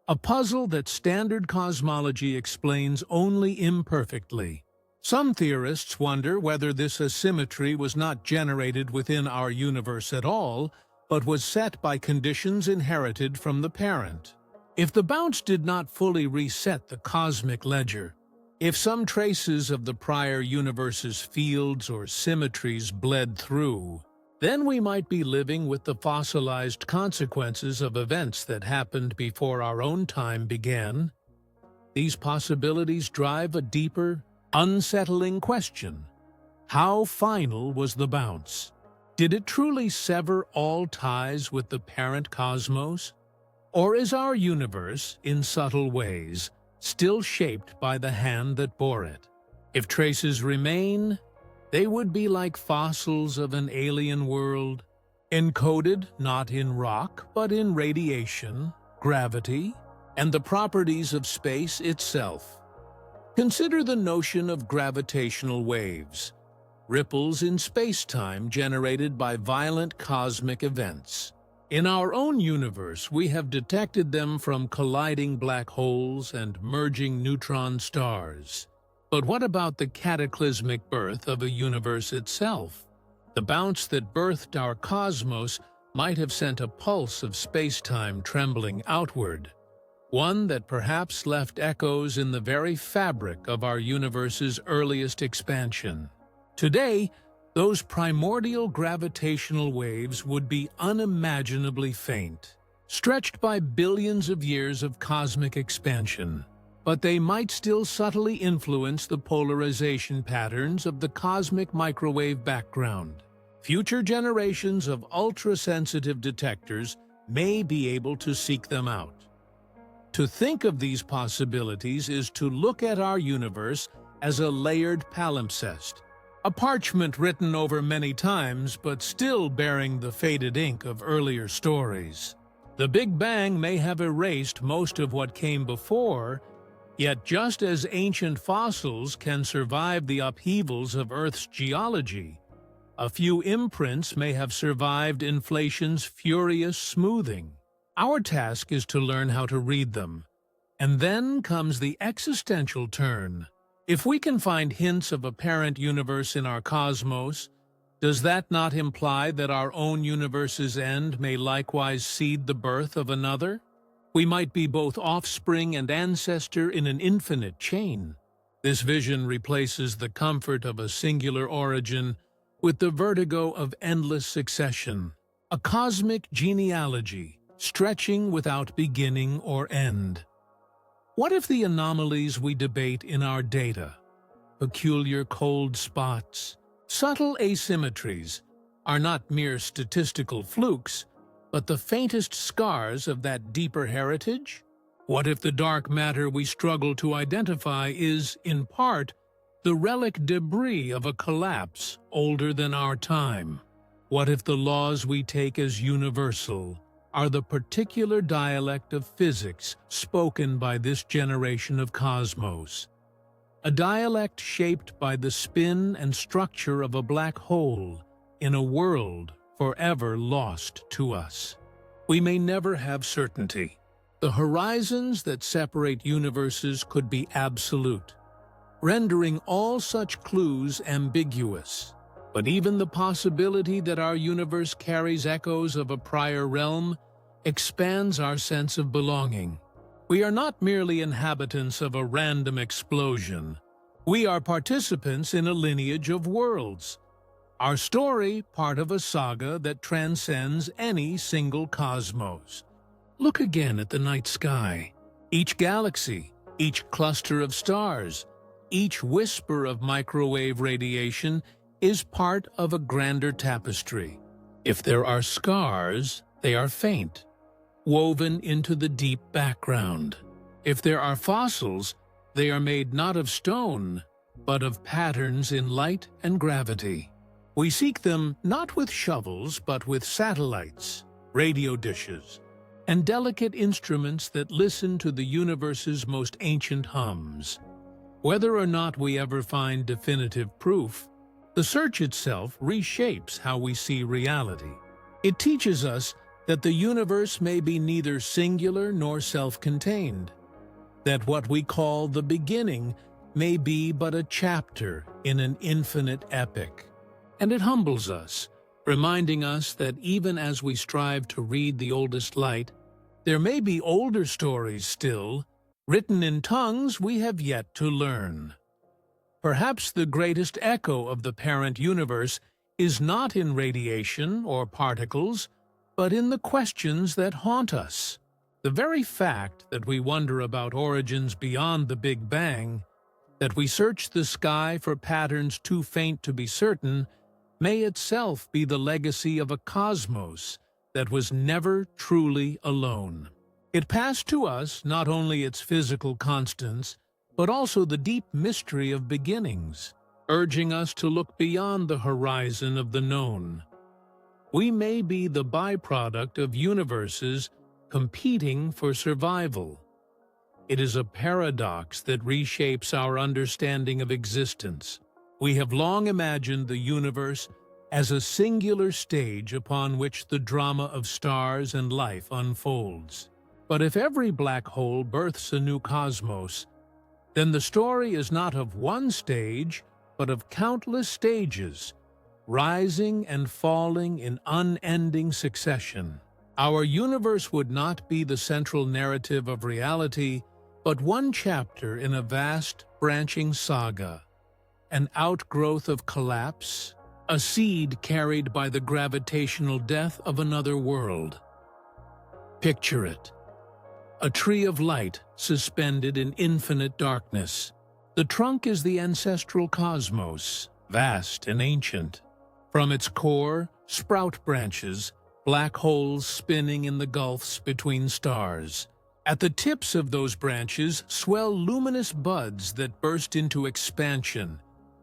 a puzzle that standard cosmology explains only imperfectly. Some theorists wonder whether this asymmetry was not generated within our universe at all, but was set by conditions inherited from the parent. If the bounce did not fully reset the cosmic ledger, if some traces of the prior universe's fields or symmetries bled through, then we might be living with the fossilized consequences of events that happened before our own time began. These possibilities drive a deeper, unsettling question. How final was the bounce? Did it truly sever all ties with the parent cosmos? Or is our universe, in subtle ways, still shaped by the hand that bore it? If traces remain, they would be like fossils of an alien world, encoded not in rock but in radiation, gravity, and the properties of space itself. Consider the notion of gravitational waves, ripples in space-time generated by violent cosmic events. In our own universe, we have detected them from colliding black holes and merging neutron stars. But what about the cataclysmic birth of a universe itself? The bounce that birthed our cosmos might have sent a pulse of space-time trembling outward, one that perhaps left echoes in the very fabric of our universe's earliest expansion. Today, those primordial gravitational waves would be unimaginably faint, stretched by billions of years of cosmic expansion. But they might still subtly influence the polarization patterns of the cosmic microwave background. Future generations of ultra-sensitive detectors may be able to seek them out. To think of these possibilities is to look at our universe as a layered palimpsest, a parchment written over many times but still bearing the faded ink of earlier stories. The Big Bang may have erased most of what came before, yet just as ancient fossils can survive the upheavals of Earth's geology, a few imprints may have survived inflation's furious smoothing. Our task is to learn how to read them. And then comes the existential turn. If we can find hints of a parent universe in our cosmos, does that not imply that our own universe's end may likewise seed the birth of another? We might be both offspring and ancestor in an infinite chain. This vision replaces the comfort of a singular origin with the vertigo of endless succession, a cosmic genealogy stretching without beginning or end. What if the anomalies we debate in our data, peculiar cold spots, subtle asymmetries, are not mere statistical flukes, but the faintest scars of that deeper heritage? What if the dark matter we struggle to identify is, in part, the relic debris of a collapse older than our time? What if the laws we take as universal are the particular dialect of physics spoken by this generation of cosmos? A dialect shaped by the spin and structure of a black hole in a world forever lost to us. We may never have certainty. The horizons that separate universes could be absolute, rendering all such clues ambiguous. But even the possibility that our universe carries echoes of a prior realm expands our sense of belonging. We are not merely inhabitants of a random explosion. We are participants in a lineage of worlds. Our story, part of a saga that transcends any single cosmos. Look again at the night sky. Each galaxy, each cluster of stars, each whisper of microwave radiation is part of a grander tapestry. If there are scars, they are faint, woven into the deep background. If there are fossils, they are made not of stone, but of patterns in light and gravity. We seek them not with shovels, but with satellites, radio dishes, and delicate instruments that listen to the universe's most ancient hums. Whether or not we ever find definitive proof, the search itself reshapes how we see reality. It teaches us that the universe may be neither singular nor self-contained, that what we call the beginning may be but a chapter in an infinite epic. And it humbles us, reminding us that even as we strive to read the oldest light, there may be older stories still, written in tongues we have yet to learn. Perhaps the greatest echo of the parent universe is not in radiation or particles, but in the questions that haunt us. The very fact that we wonder about origins beyond the Big Bang, that we search the sky for patterns too faint to be certain, may itself be the legacy of a cosmos that was never truly alone. It passed to us not only its physical constants, but also the deep mystery of beginnings, urging us to look beyond the horizon of the known. We may be the byproduct of universes competing for survival. It is a paradox that reshapes our understanding of existence. We have long imagined the universe as a singular stage upon which the drama of stars and life unfolds. But if every black hole births a new cosmos, then the story is not of one stage, but of countless stages, rising and falling in unending succession. Our universe would not be the central narrative of reality, but one chapter in a vast, branching saga, an outgrowth of collapse, a seed carried by the gravitational death of another world. Picture it. A tree of light suspended in infinite darkness. The trunk is the ancestral cosmos, vast and ancient. From its core sprout branches, black holes spinning in the gulfs between stars. At the tips of those branches swell luminous buds that burst into expansion,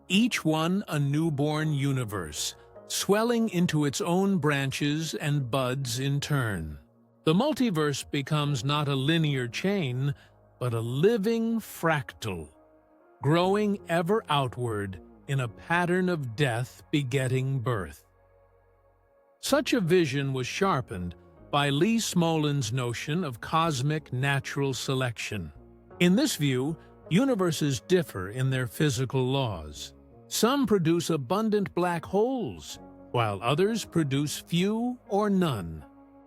each one a newborn universe, swelling into its own branches and buds in turn. The multiverse becomes not a linear chain, but a living fractal, growing ever outward in a pattern of death begetting birth. Such a vision was sharpened by Lee Smolin's notion of cosmic natural selection. In this view, universes differ in their physical laws. Some produce abundant black holes, while others produce few or none.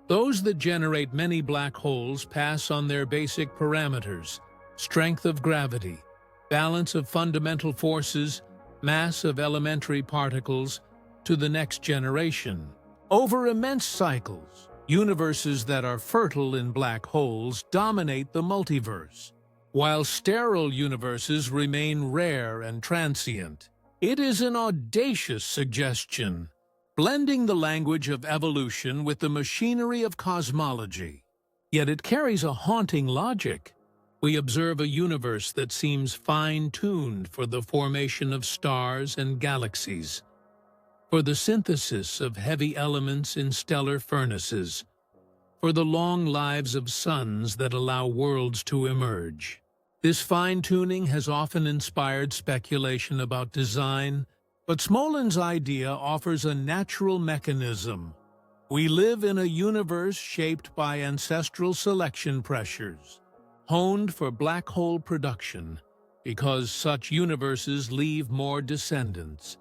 Those that generate many black holes pass on their basic parameters: strength of gravity, balance of fundamental forces, mass of elementary particles, to the next generation. Over immense cycles, universes that are fertile in black holes dominate the multiverse, while sterile universes remain rare and transient. It is an audacious suggestion, blending the language of evolution with the machinery of cosmology. Yet it carries a haunting logic. We observe a universe that seems fine-tuned for the formation of stars and galaxies, for the synthesis of heavy elements in stellar furnaces, for the long lives of suns that allow worlds to emerge. This fine-tuning has often inspired speculation about design, but Smolin's idea offers a natural mechanism. We live in a universe shaped by ancestral selection pressures, honed for black hole production, because such universes leave more descendants.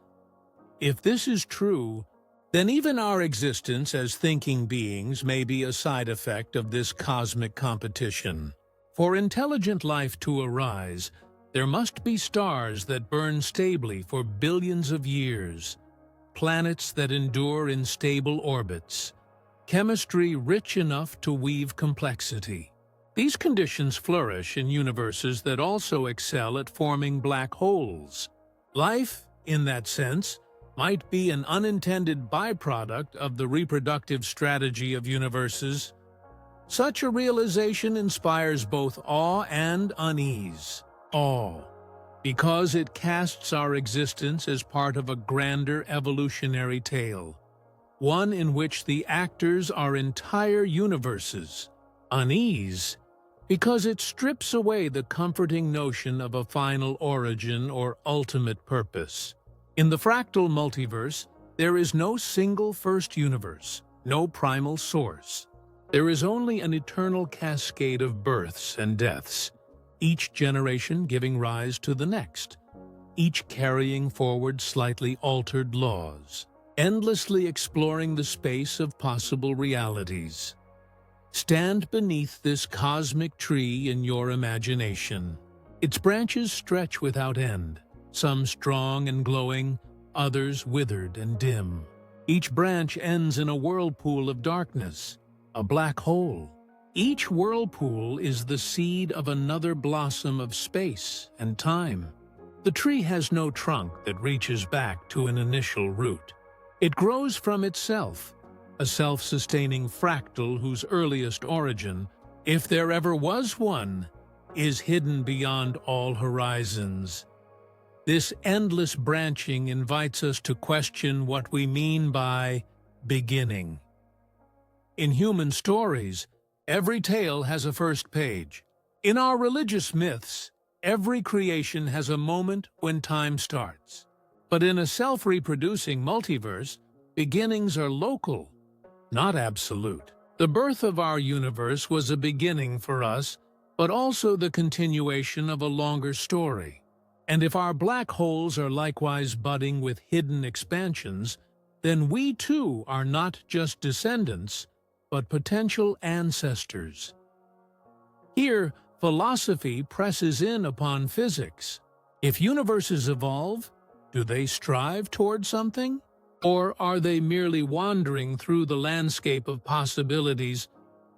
If this is true, then even our existence as thinking beings may be a side effect of this cosmic competition. For intelligent life to arise, there must be stars that burn stably for billions of years, planets that endure in stable orbits, chemistry rich enough to weave complexity. These conditions flourish in universes that also excel at forming black holes. Life, in that sense, might be an unintended byproduct of the reproductive strategy of universes. Such a realization inspires both awe and unease. Awe, because it casts our existence as part of a grander evolutionary tale, one in which the actors are entire universes. Unease, because it strips away the comforting notion of a final origin or ultimate purpose. In the fractal multiverse, there is no single first universe, no primal source. There is only an eternal cascade of births and deaths, each generation giving rise to the next, each carrying forward slightly altered laws, endlessly exploring the space of possible realities. Stand beneath this cosmic tree in your imagination. Its branches stretch without end, some strong and glowing, others withered and dim. Each branch ends in a whirlpool of darkness, a black hole. Each whirlpool is the seed of another blossom of space and time. The tree has no trunk that reaches back to an initial root. It grows from itself, a self-sustaining fractal whose earliest origin, if there ever was one, is hidden beyond all horizons. This endless branching invites us to question what we mean by beginning. In human stories, every tale has a first page. In our religious myths, every creation has a moment when time starts. But in a self-reproducing multiverse, beginnings are local, not absolute. The birth of our universe was a beginning for us, but also the continuation of a longer story. And if our black holes are likewise budding with hidden expansions, then we too are not just descendants, but potential ancestors. Here, philosophy presses in upon physics. If universes evolve, do they strive toward something? Or are they merely wandering through the landscape of possibilities,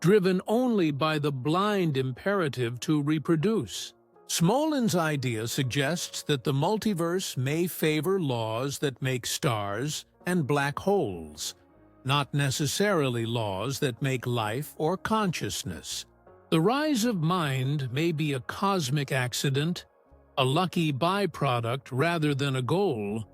driven only by the blind imperative to reproduce? Smolin's idea suggests that the multiverse may favor laws that make stars and black holes, not necessarily laws that make life or consciousness. The rise of mind may be a cosmic accident, a lucky byproduct rather than a goal,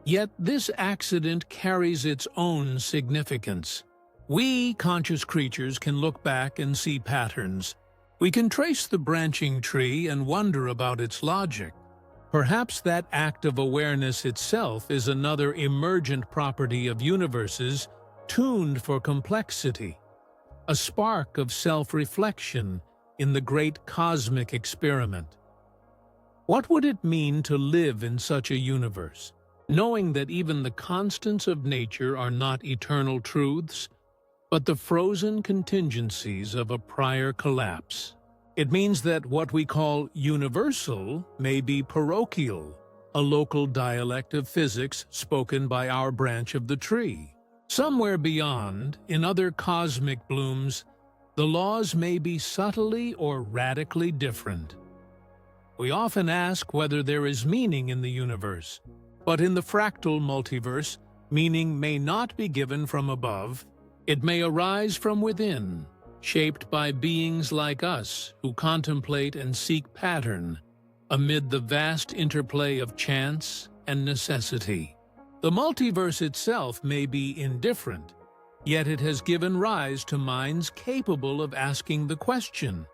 yet this accident carries its own significance. We, conscious creatures, can look back and see patterns. We can trace the branching tree and wonder about its logic. Perhaps that act of awareness itself is another emergent property of universes tuned for complexity, a spark of self-reflection in the great cosmic experiment. What would it mean to live in such a universe, knowing that even the constants of nature are not eternal truths, but the frozen contingencies of a prior collapse? It means that what we call universal may be parochial, a local dialect of physics spoken by our branch of the tree. Somewhere beyond, in other cosmic blooms, the laws may be subtly or radically different. We often ask whether there is meaning in the universe, but in the fractal multiverse, meaning may not be given from above. It may arise from within, shaped by beings like us who contemplate and seek pattern amid the vast interplay of chance and necessity. The multiverse itself may be indifferent, yet it has given rise to minds capable of asking the question.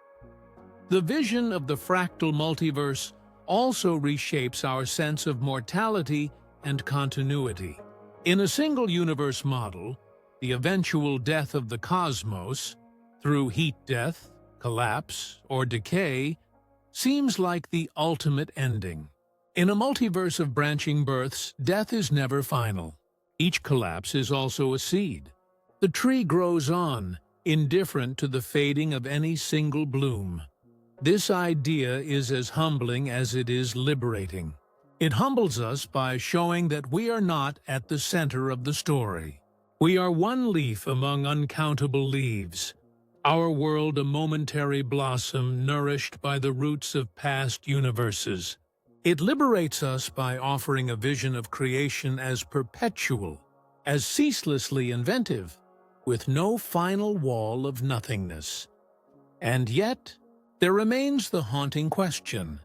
The vision of the fractal multiverse also reshapes our sense of mortality and continuity. In a single universe model, the eventual death of the cosmos, through heat death, collapse, or decay, seems like the ultimate ending. In a multiverse of branching births, death is never final. Each collapse is also a seed. The tree grows on, indifferent to the fading of any single bloom. This idea is as humbling as it is liberating. It humbles us by showing that we are not at the center of the story. We are one leaf among uncountable leaves, our world a momentary blossom nourished by the roots of past universes. It liberates us by offering a vision of creation as perpetual, as ceaselessly inventive, with no final wall of nothingness. And yet, there remains the haunting question: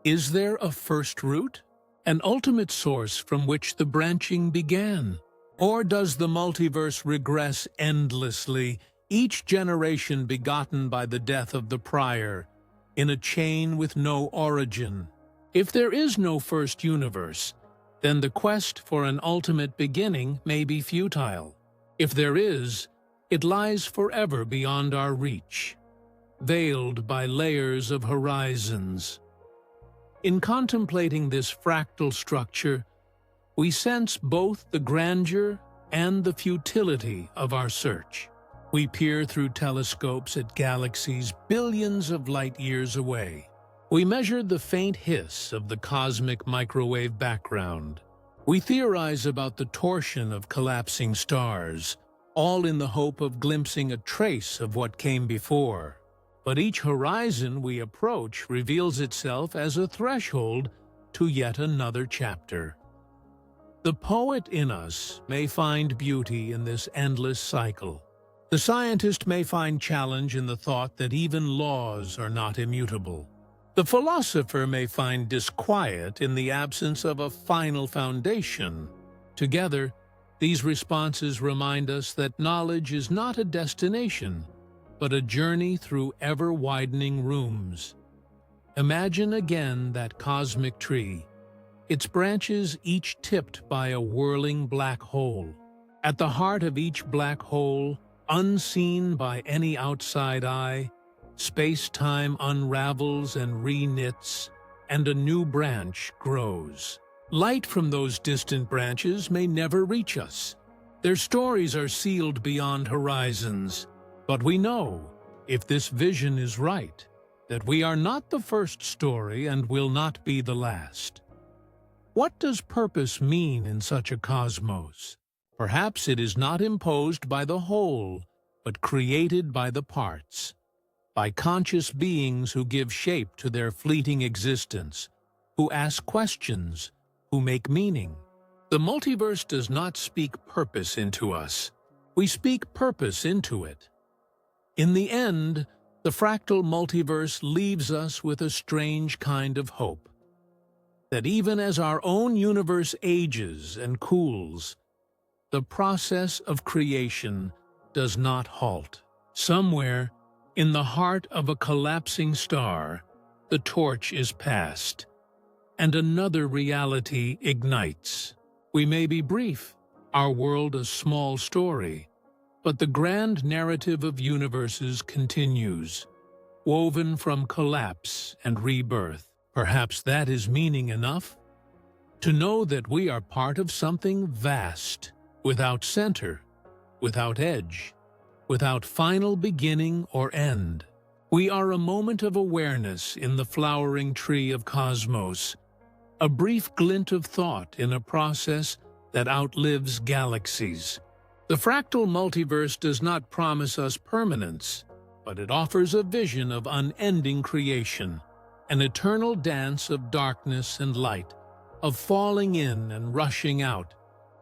is there a first root, an ultimate source from which the branching began? Or does the multiverse regress endlessly, each generation begotten by the death of the prior, in a chain with no origin? If there is no first universe, then the quest for an ultimate beginning may be futile. If there is, it lies forever beyond our reach, veiled by layers of horizons. In contemplating this fractal structure, we sense both the grandeur and the futility of our search. We peer through telescopes at galaxies billions of light years away. We measure the faint hiss of the cosmic microwave background. We theorize about the torsion of collapsing stars, all in the hope of glimpsing a trace of what came before. But each horizon we approach reveals itself as a threshold to yet another chapter. The poet in us may find beauty in this endless cycle. The scientist may find challenge in the thought that even laws are not immutable. The philosopher may find disquiet in the absence of a final foundation. Together, these responses remind us that knowledge is not a destination, but a journey through ever-widening rooms. Imagine again that cosmic tree, its branches each tipped by a whirling black hole. At the heart of each black hole, unseen by any outside eye, space-time unravels and reknits, and a new branch grows. Light from those distant branches may never reach us. Their stories are sealed beyond horizons. But we know, if this vision is right, that we are not the first story and will not be the last. What does purpose mean in such a cosmos? Perhaps it is not imposed by the whole, but created by the parts, by conscious beings who give shape to their fleeting existence, who ask questions, who make meaning. The multiverse does not speak purpose into us. We speak purpose into it. In the end, the fractal multiverse leaves us with a strange kind of hope. That even as our own universe ages and cools, the process of creation does not halt. Somewhere, in the heart of a collapsing star, the torch is passed, and another reality ignites. We may be brief, our world a small story, but the grand narrative of universes continues, woven from collapse and rebirth. Perhaps that is meaning enough? To know that we are part of something vast, without center, without edge, without final beginning or end. We are a moment of awareness in the flowering tree of cosmos, a brief glint of thought in a process that outlives galaxies. The fractal multiverse does not promise us permanence, but it offers a vision of unending creation, an eternal dance of darkness and light, of falling in and rushing out,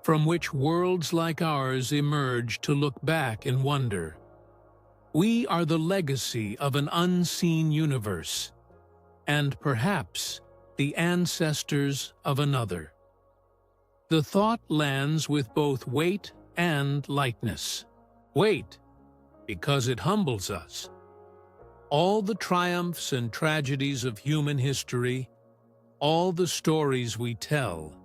from which worlds like ours emerge to look back in wonder. We are the legacy of an unseen universe, and perhaps the ancestors of another. The thought lands with both weight and lightness. Weight, because it humbles us. All the triumphs and tragedies of human history, all the stories we tell,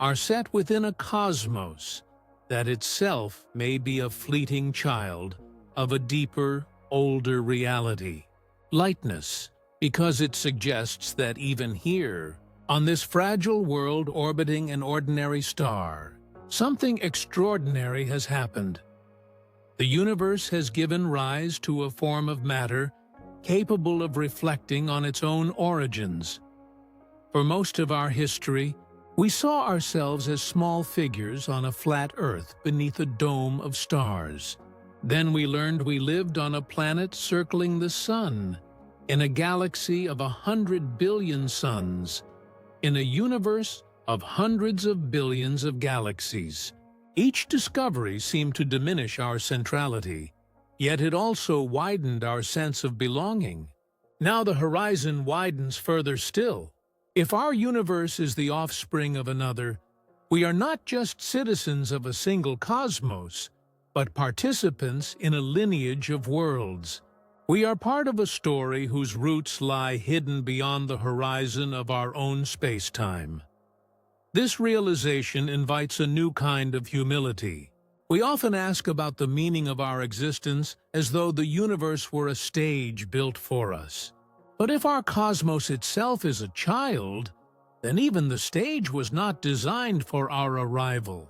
are set within a cosmos that itself may be a fleeting child of a deeper, older reality. Lightness, because it suggests that even here, On this fragile world orbiting an ordinary star, something extraordinary has happened. The universe has given rise to a form of matter capable of reflecting on its own origins. For most of our history, we saw ourselves as small figures on a flat Earth beneath a dome of stars. Then we learned we lived on a planet circling the Sun, in a galaxy of 100 billion suns, in a universe of hundreds of billions of galaxies. Each discovery seemed to diminish our centrality, yet it also widened our sense of belonging. Now the horizon widens further still. If our universe is the offspring of another, we are not just citizens of a single cosmos, but participants in a lineage of worlds. We are part of a story whose roots lie hidden beyond the horizon of our own space-time. This realization invites a new kind of humility. We often ask about the meaning of our existence as though the universe were a stage built for us. But if our cosmos itself is a child, then even the stage was not designed for our arrival.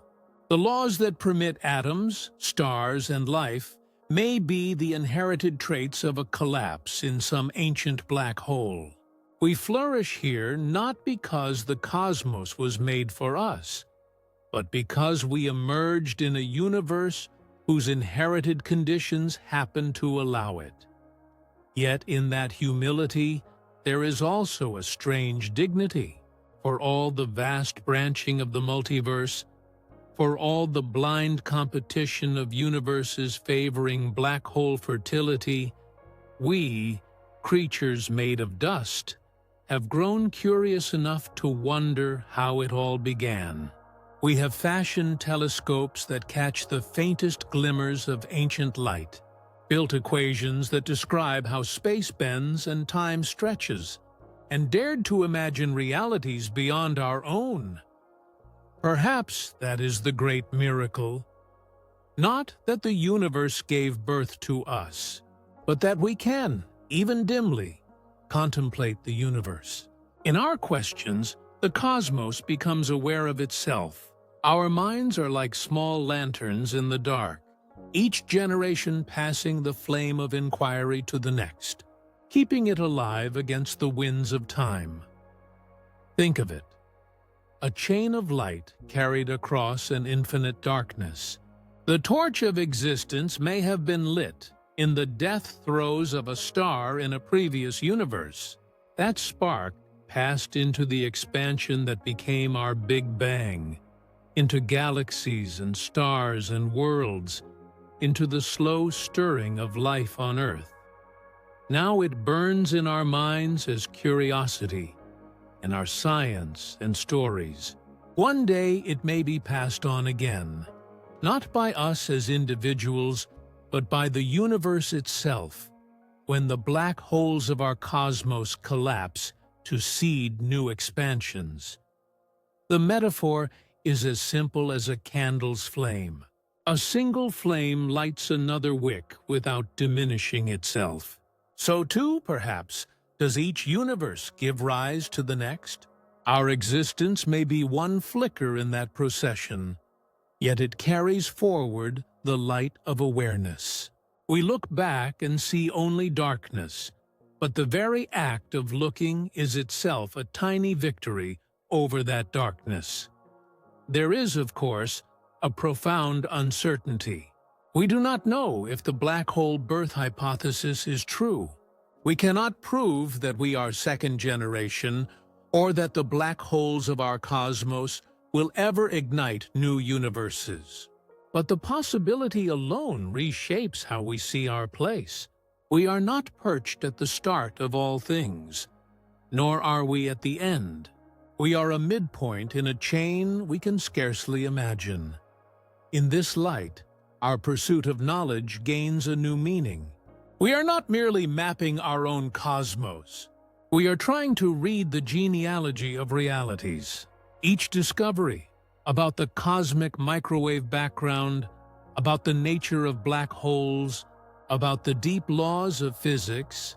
The laws that permit atoms, stars, and life may be the inherited traits of a collapse in some ancient black hole. We flourish here not because the cosmos was made for us, but because we emerged in a universe whose inherited conditions happen to allow it. Yet in that humility, there is also a strange dignity. For all the vast branching of the multiverse, for all the blind competition of universes favoring black hole fertility, we, creatures made of dust, have grown curious enough to wonder how it all began. We have fashioned telescopes that catch the faintest glimmers of ancient light, built equations that describe how space bends and time stretches, and dared to imagine realities beyond our own. Perhaps that is the great miracle. Not that the universe gave birth to us, but that we can, even dimly, contemplate the universe. In our questions, the cosmos becomes aware of itself. Our minds are like small lanterns in the dark, each generation passing the flame of inquiry to the next, keeping it alive against the winds of time. Think of it. A chain of light carried across an infinite darkness. The torch of existence may have been lit in the death throes of a star in a previous universe. That spark passed into the expansion that became our Big Bang, into galaxies and stars and worlds, into the slow stirring of life on Earth. Now it burns in our minds as curiosity, in our science and stories. One day it may be passed on again, not by us as individuals, but by the universe itself, when the black holes of our cosmos collapse to seed new expansions. The metaphor is as simple as a candle's flame. A single flame lights another wick without diminishing itself. So too, perhaps, does each universe give rise to the next? Our existence may be one flicker in that procession, yet it carries forward the light of awareness. We look back and see only darkness, but the very act of looking is itself a tiny victory over that darkness. There is, of course, a profound uncertainty. We do not know if the black hole birth hypothesis is true. We cannot prove that we are second generation or that the black holes of our cosmos will ever ignite new universes. But the possibility alone reshapes how we see our place. We are not perched at the start of all things, nor are we at the end. We are a midpoint in a chain we can scarcely imagine. In this light, our pursuit of knowledge gains a new meaning. We are not merely mapping our own cosmos. We are trying to read the genealogy of realities. Each discovery about the cosmic microwave background, about the nature of black holes, about the deep laws of physics,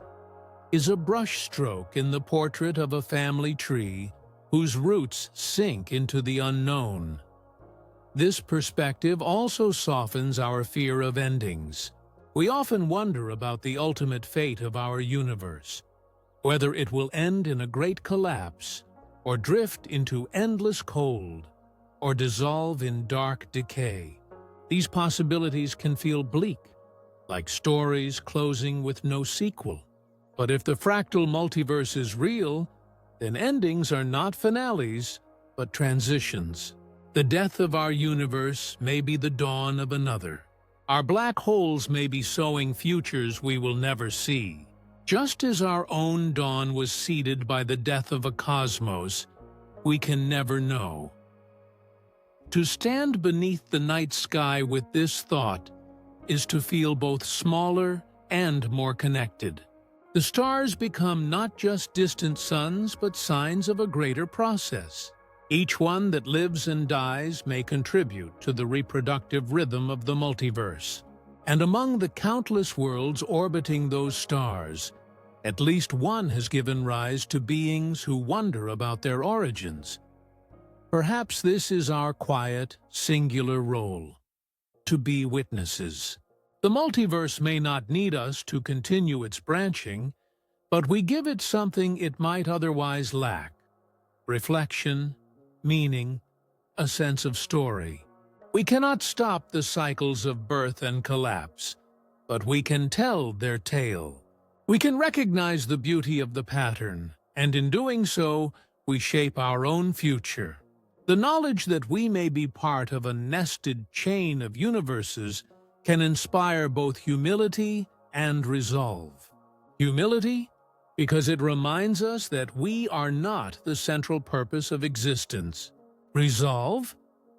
is a brushstroke in the portrait of a family tree whose roots sink into the unknown. This perspective also softens our fear of endings. We often wonder about the ultimate fate of our universe, whether it will end in a great collapse, or drift into endless cold, or dissolve in dark decay. These possibilities can feel bleak, like stories closing with no sequel. But if the fractal multiverse is real, then endings are not finales, but transitions. The death of our universe may be the dawn of another. Our black holes may be sowing futures we will never see. Just as our own dawn was seeded by the death of a cosmos we can never know. To stand beneath the night sky with this thought is to feel both smaller and more connected. The stars become not just distant suns, but signs of a greater process. Each one that lives and dies may contribute to the reproductive rhythm of the multiverse. And among the countless worlds orbiting those stars, at least one has given rise to beings who wonder about their origins. Perhaps this is our quiet, singular role, to be witnesses. The multiverse may not need us to continue its branching, but we give it something it might otherwise lack: reflection, meaning, a sense of story. We cannot stop the cycles of birth and collapse, but we can tell their tale. We can recognize the beauty of the pattern, and in doing so, we shape our own future. The knowledge that we may be part of a nested chain of universes can inspire both humility and resolve. Humility, because it reminds us that we are not the central purpose of existence. Resolve,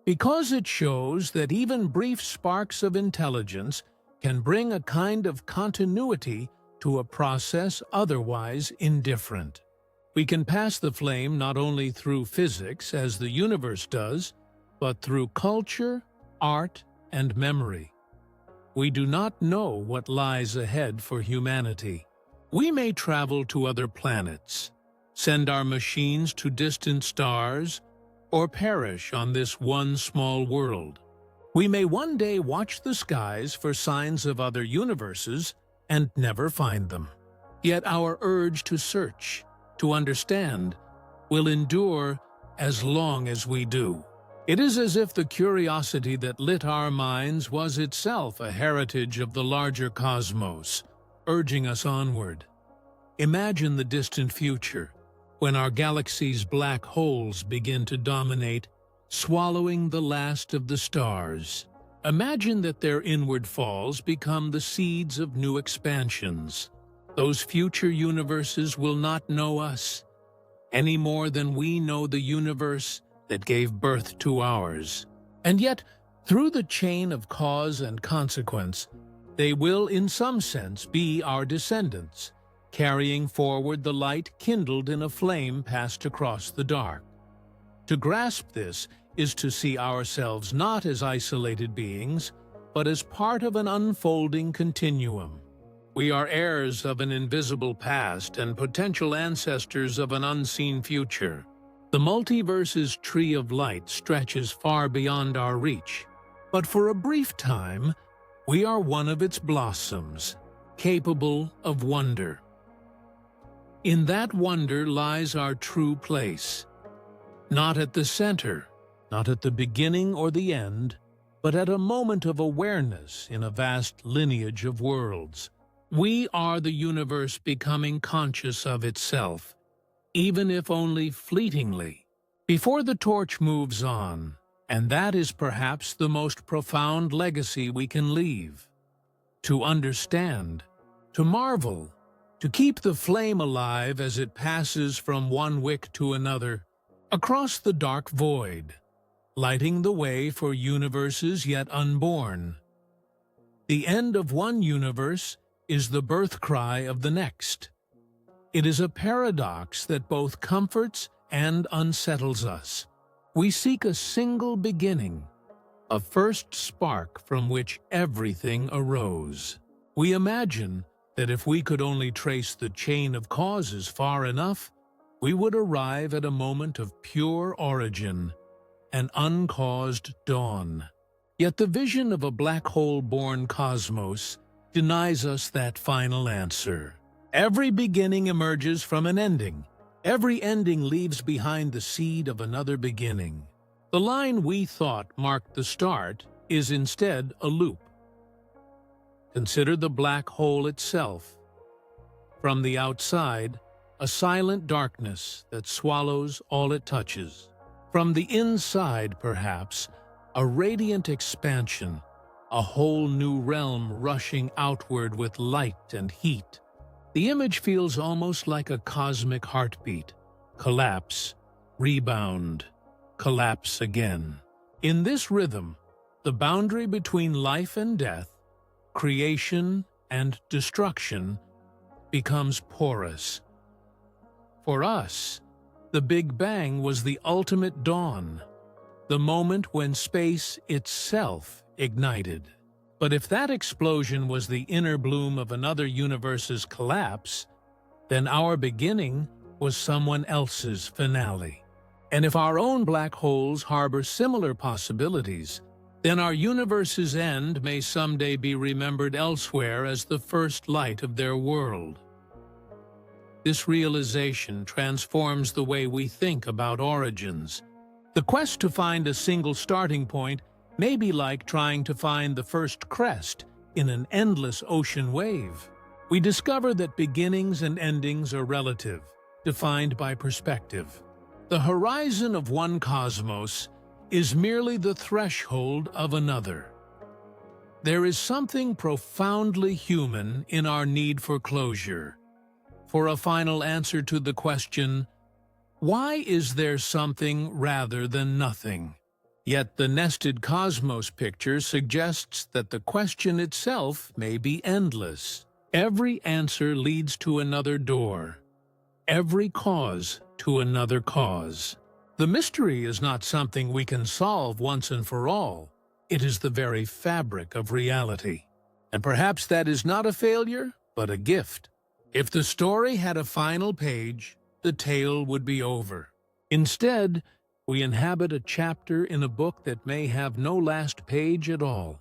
because it shows that even brief sparks of intelligence can bring a kind of continuity to a process otherwise indifferent. We can pass the flame not only through physics, as the universe does, but through culture, art, and memory. We do not know what lies ahead for humanity. We may travel to other planets, send our machines to distant stars, or perish on this one small world. We may one day watch the skies for signs of other universes and never find them. Yet our urge to search, to understand, will endure as long as we do. It is as if the curiosity that lit our minds was itself a heritage of the larger cosmos, urging us onward. Imagine the distant future, when our galaxy's black holes begin to dominate, swallowing the last of the stars. Imagine that their inward falls become the seeds of new expansions. Those future universes will not know us, any more than we know the universe that gave birth to ours. And yet, through the chain of cause and consequence, they will in some sense be our descendants, carrying forward the light kindled in a flame passed across the dark. To grasp this is to see ourselves not as isolated beings, but as part of an unfolding continuum. We are heirs of an invisible past and potential ancestors of an unseen future. The multiverse's tree of light stretches far beyond our reach, but for a brief time, we are one of its blossoms, capable of wonder. In that wonder lies our true place, not at the center, not at the beginning or the end, but at a moment of awareness in a vast lineage of worlds. We are the universe becoming conscious of itself, even if only fleetingly, before the torch moves on, and that is perhaps the most profound legacy we can leave. To understand, to marvel, to keep the flame alive as it passes from one wick to another, across the dark void, lighting the way for universes yet unborn. The end of one universe is the birth cry of the next. It is a paradox that both comforts and unsettles us. We seek a single beginning, a first spark from which everything arose. We imagine that if we could only trace the chain of causes far enough, we would arrive at a moment of pure origin, an uncaused dawn. Yet the vision of a black hole-born cosmos denies us that final answer. Every beginning emerges from an ending. Every ending leaves behind the seed of another beginning. The line we thought marked the start is instead a loop. Consider the black hole itself. From the outside, a silent darkness that swallows all it touches. From the inside, perhaps, a radiant expansion, a whole new realm rushing outward with light and heat. The image feels almost like a cosmic heartbeat. Collapse, rebound, collapse again. In this rhythm, the boundary between life and death, creation and destruction, becomes porous. For us, the Big Bang was the ultimate dawn, the moment when space itself ignited. But if that explosion was the inner bloom of another universe's collapse, then our beginning was someone else's finale. And if our own black holes harbor similar possibilities, then our universe's end may someday be remembered elsewhere as the first light of their world. This realization transforms the way we think about origins. The quest to find a single starting point may be like trying to find the first crest in an endless ocean wave. We discover that beginnings and endings are relative, defined by perspective. The horizon of one cosmos is merely the threshold of another. There is something profoundly human in our need for closure, for a final answer to the question, why is there something rather than nothing? Yet the nested cosmos picture suggests that the question itself may be endless. Every answer leads to another door, every cause to another cause. The mystery is not something we can solve once and for all. It is the very fabric of reality. And perhaps that is not a failure, but a gift. If the story had a final page, the tale would be over. Instead, we inhabit a chapter in a book that may have no last page at all.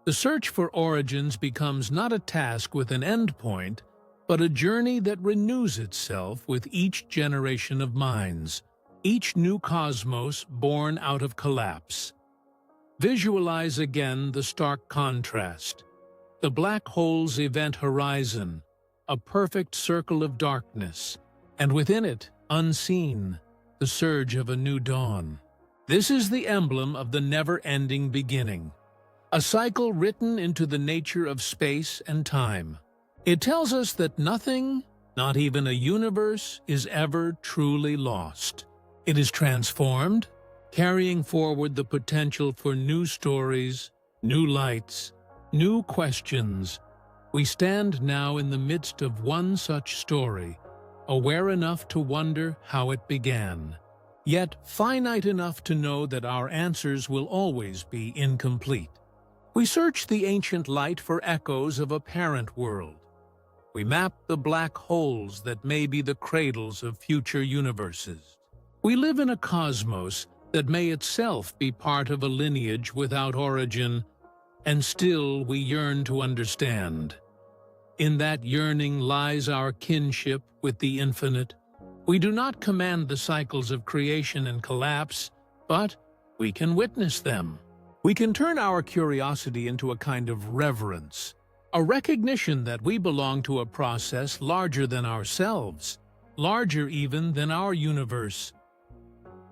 The search for origins becomes not a task with an end point, but a journey that renews itself with each generation of minds, each new cosmos born out of collapse. Visualize again the stark contrast. The black hole's event horizon, a perfect circle of darkness, and within it, unseen, the surge of a new dawn. This is the emblem of the never-ending beginning, a cycle written into the nature of space and time. It tells us that nothing, not even a universe, is ever truly lost. It is transformed, carrying forward the potential for new stories, new lights, new questions. We stand now in the midst of one such story, aware enough to wonder how it began, yet finite enough to know that our answers will always be incomplete. We search the ancient light for echoes of a parent world. We map the black holes that may be the cradles of future universes. We live in a cosmos that may itself be part of a lineage without origin, and still we yearn to understand. In that yearning lies our kinship with the infinite. We do not command the cycles of creation and collapse, but we can witness them. We can turn our curiosity into a kind of reverence, a recognition that we belong to a process larger than ourselves, larger even than our universe.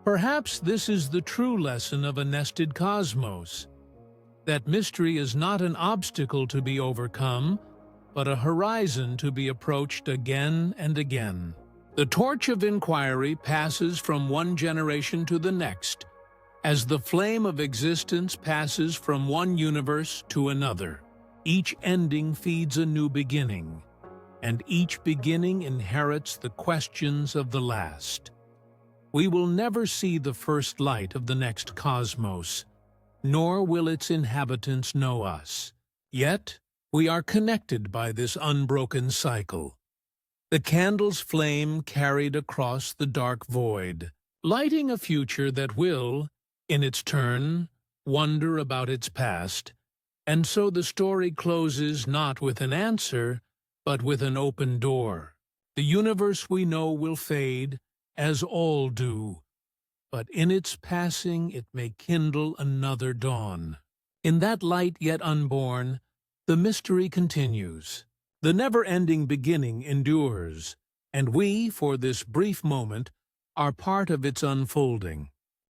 Perhaps this is the true lesson of a nested cosmos, that mystery is not an obstacle to be overcome, but a horizon to be approached again and again. The torch of inquiry passes from one generation to the next, as the flame of existence passes from one universe to another. Each ending feeds a new beginning, and each beginning inherits the questions of the last. We will never see the first light of the next cosmos, nor will its inhabitants know us. Yet, we are connected by this unbroken cycle. The candle's flame carried across the dark void, lighting a future that will, in its turn, wonder about its past. And so the story closes not with an answer, but with an open door. The universe we know will fade, as all do, but in its passing it may kindle another dawn. In that light yet unborn, the mystery continues. The never-ending beginning endures, and we, for this brief moment, are part of its unfolding.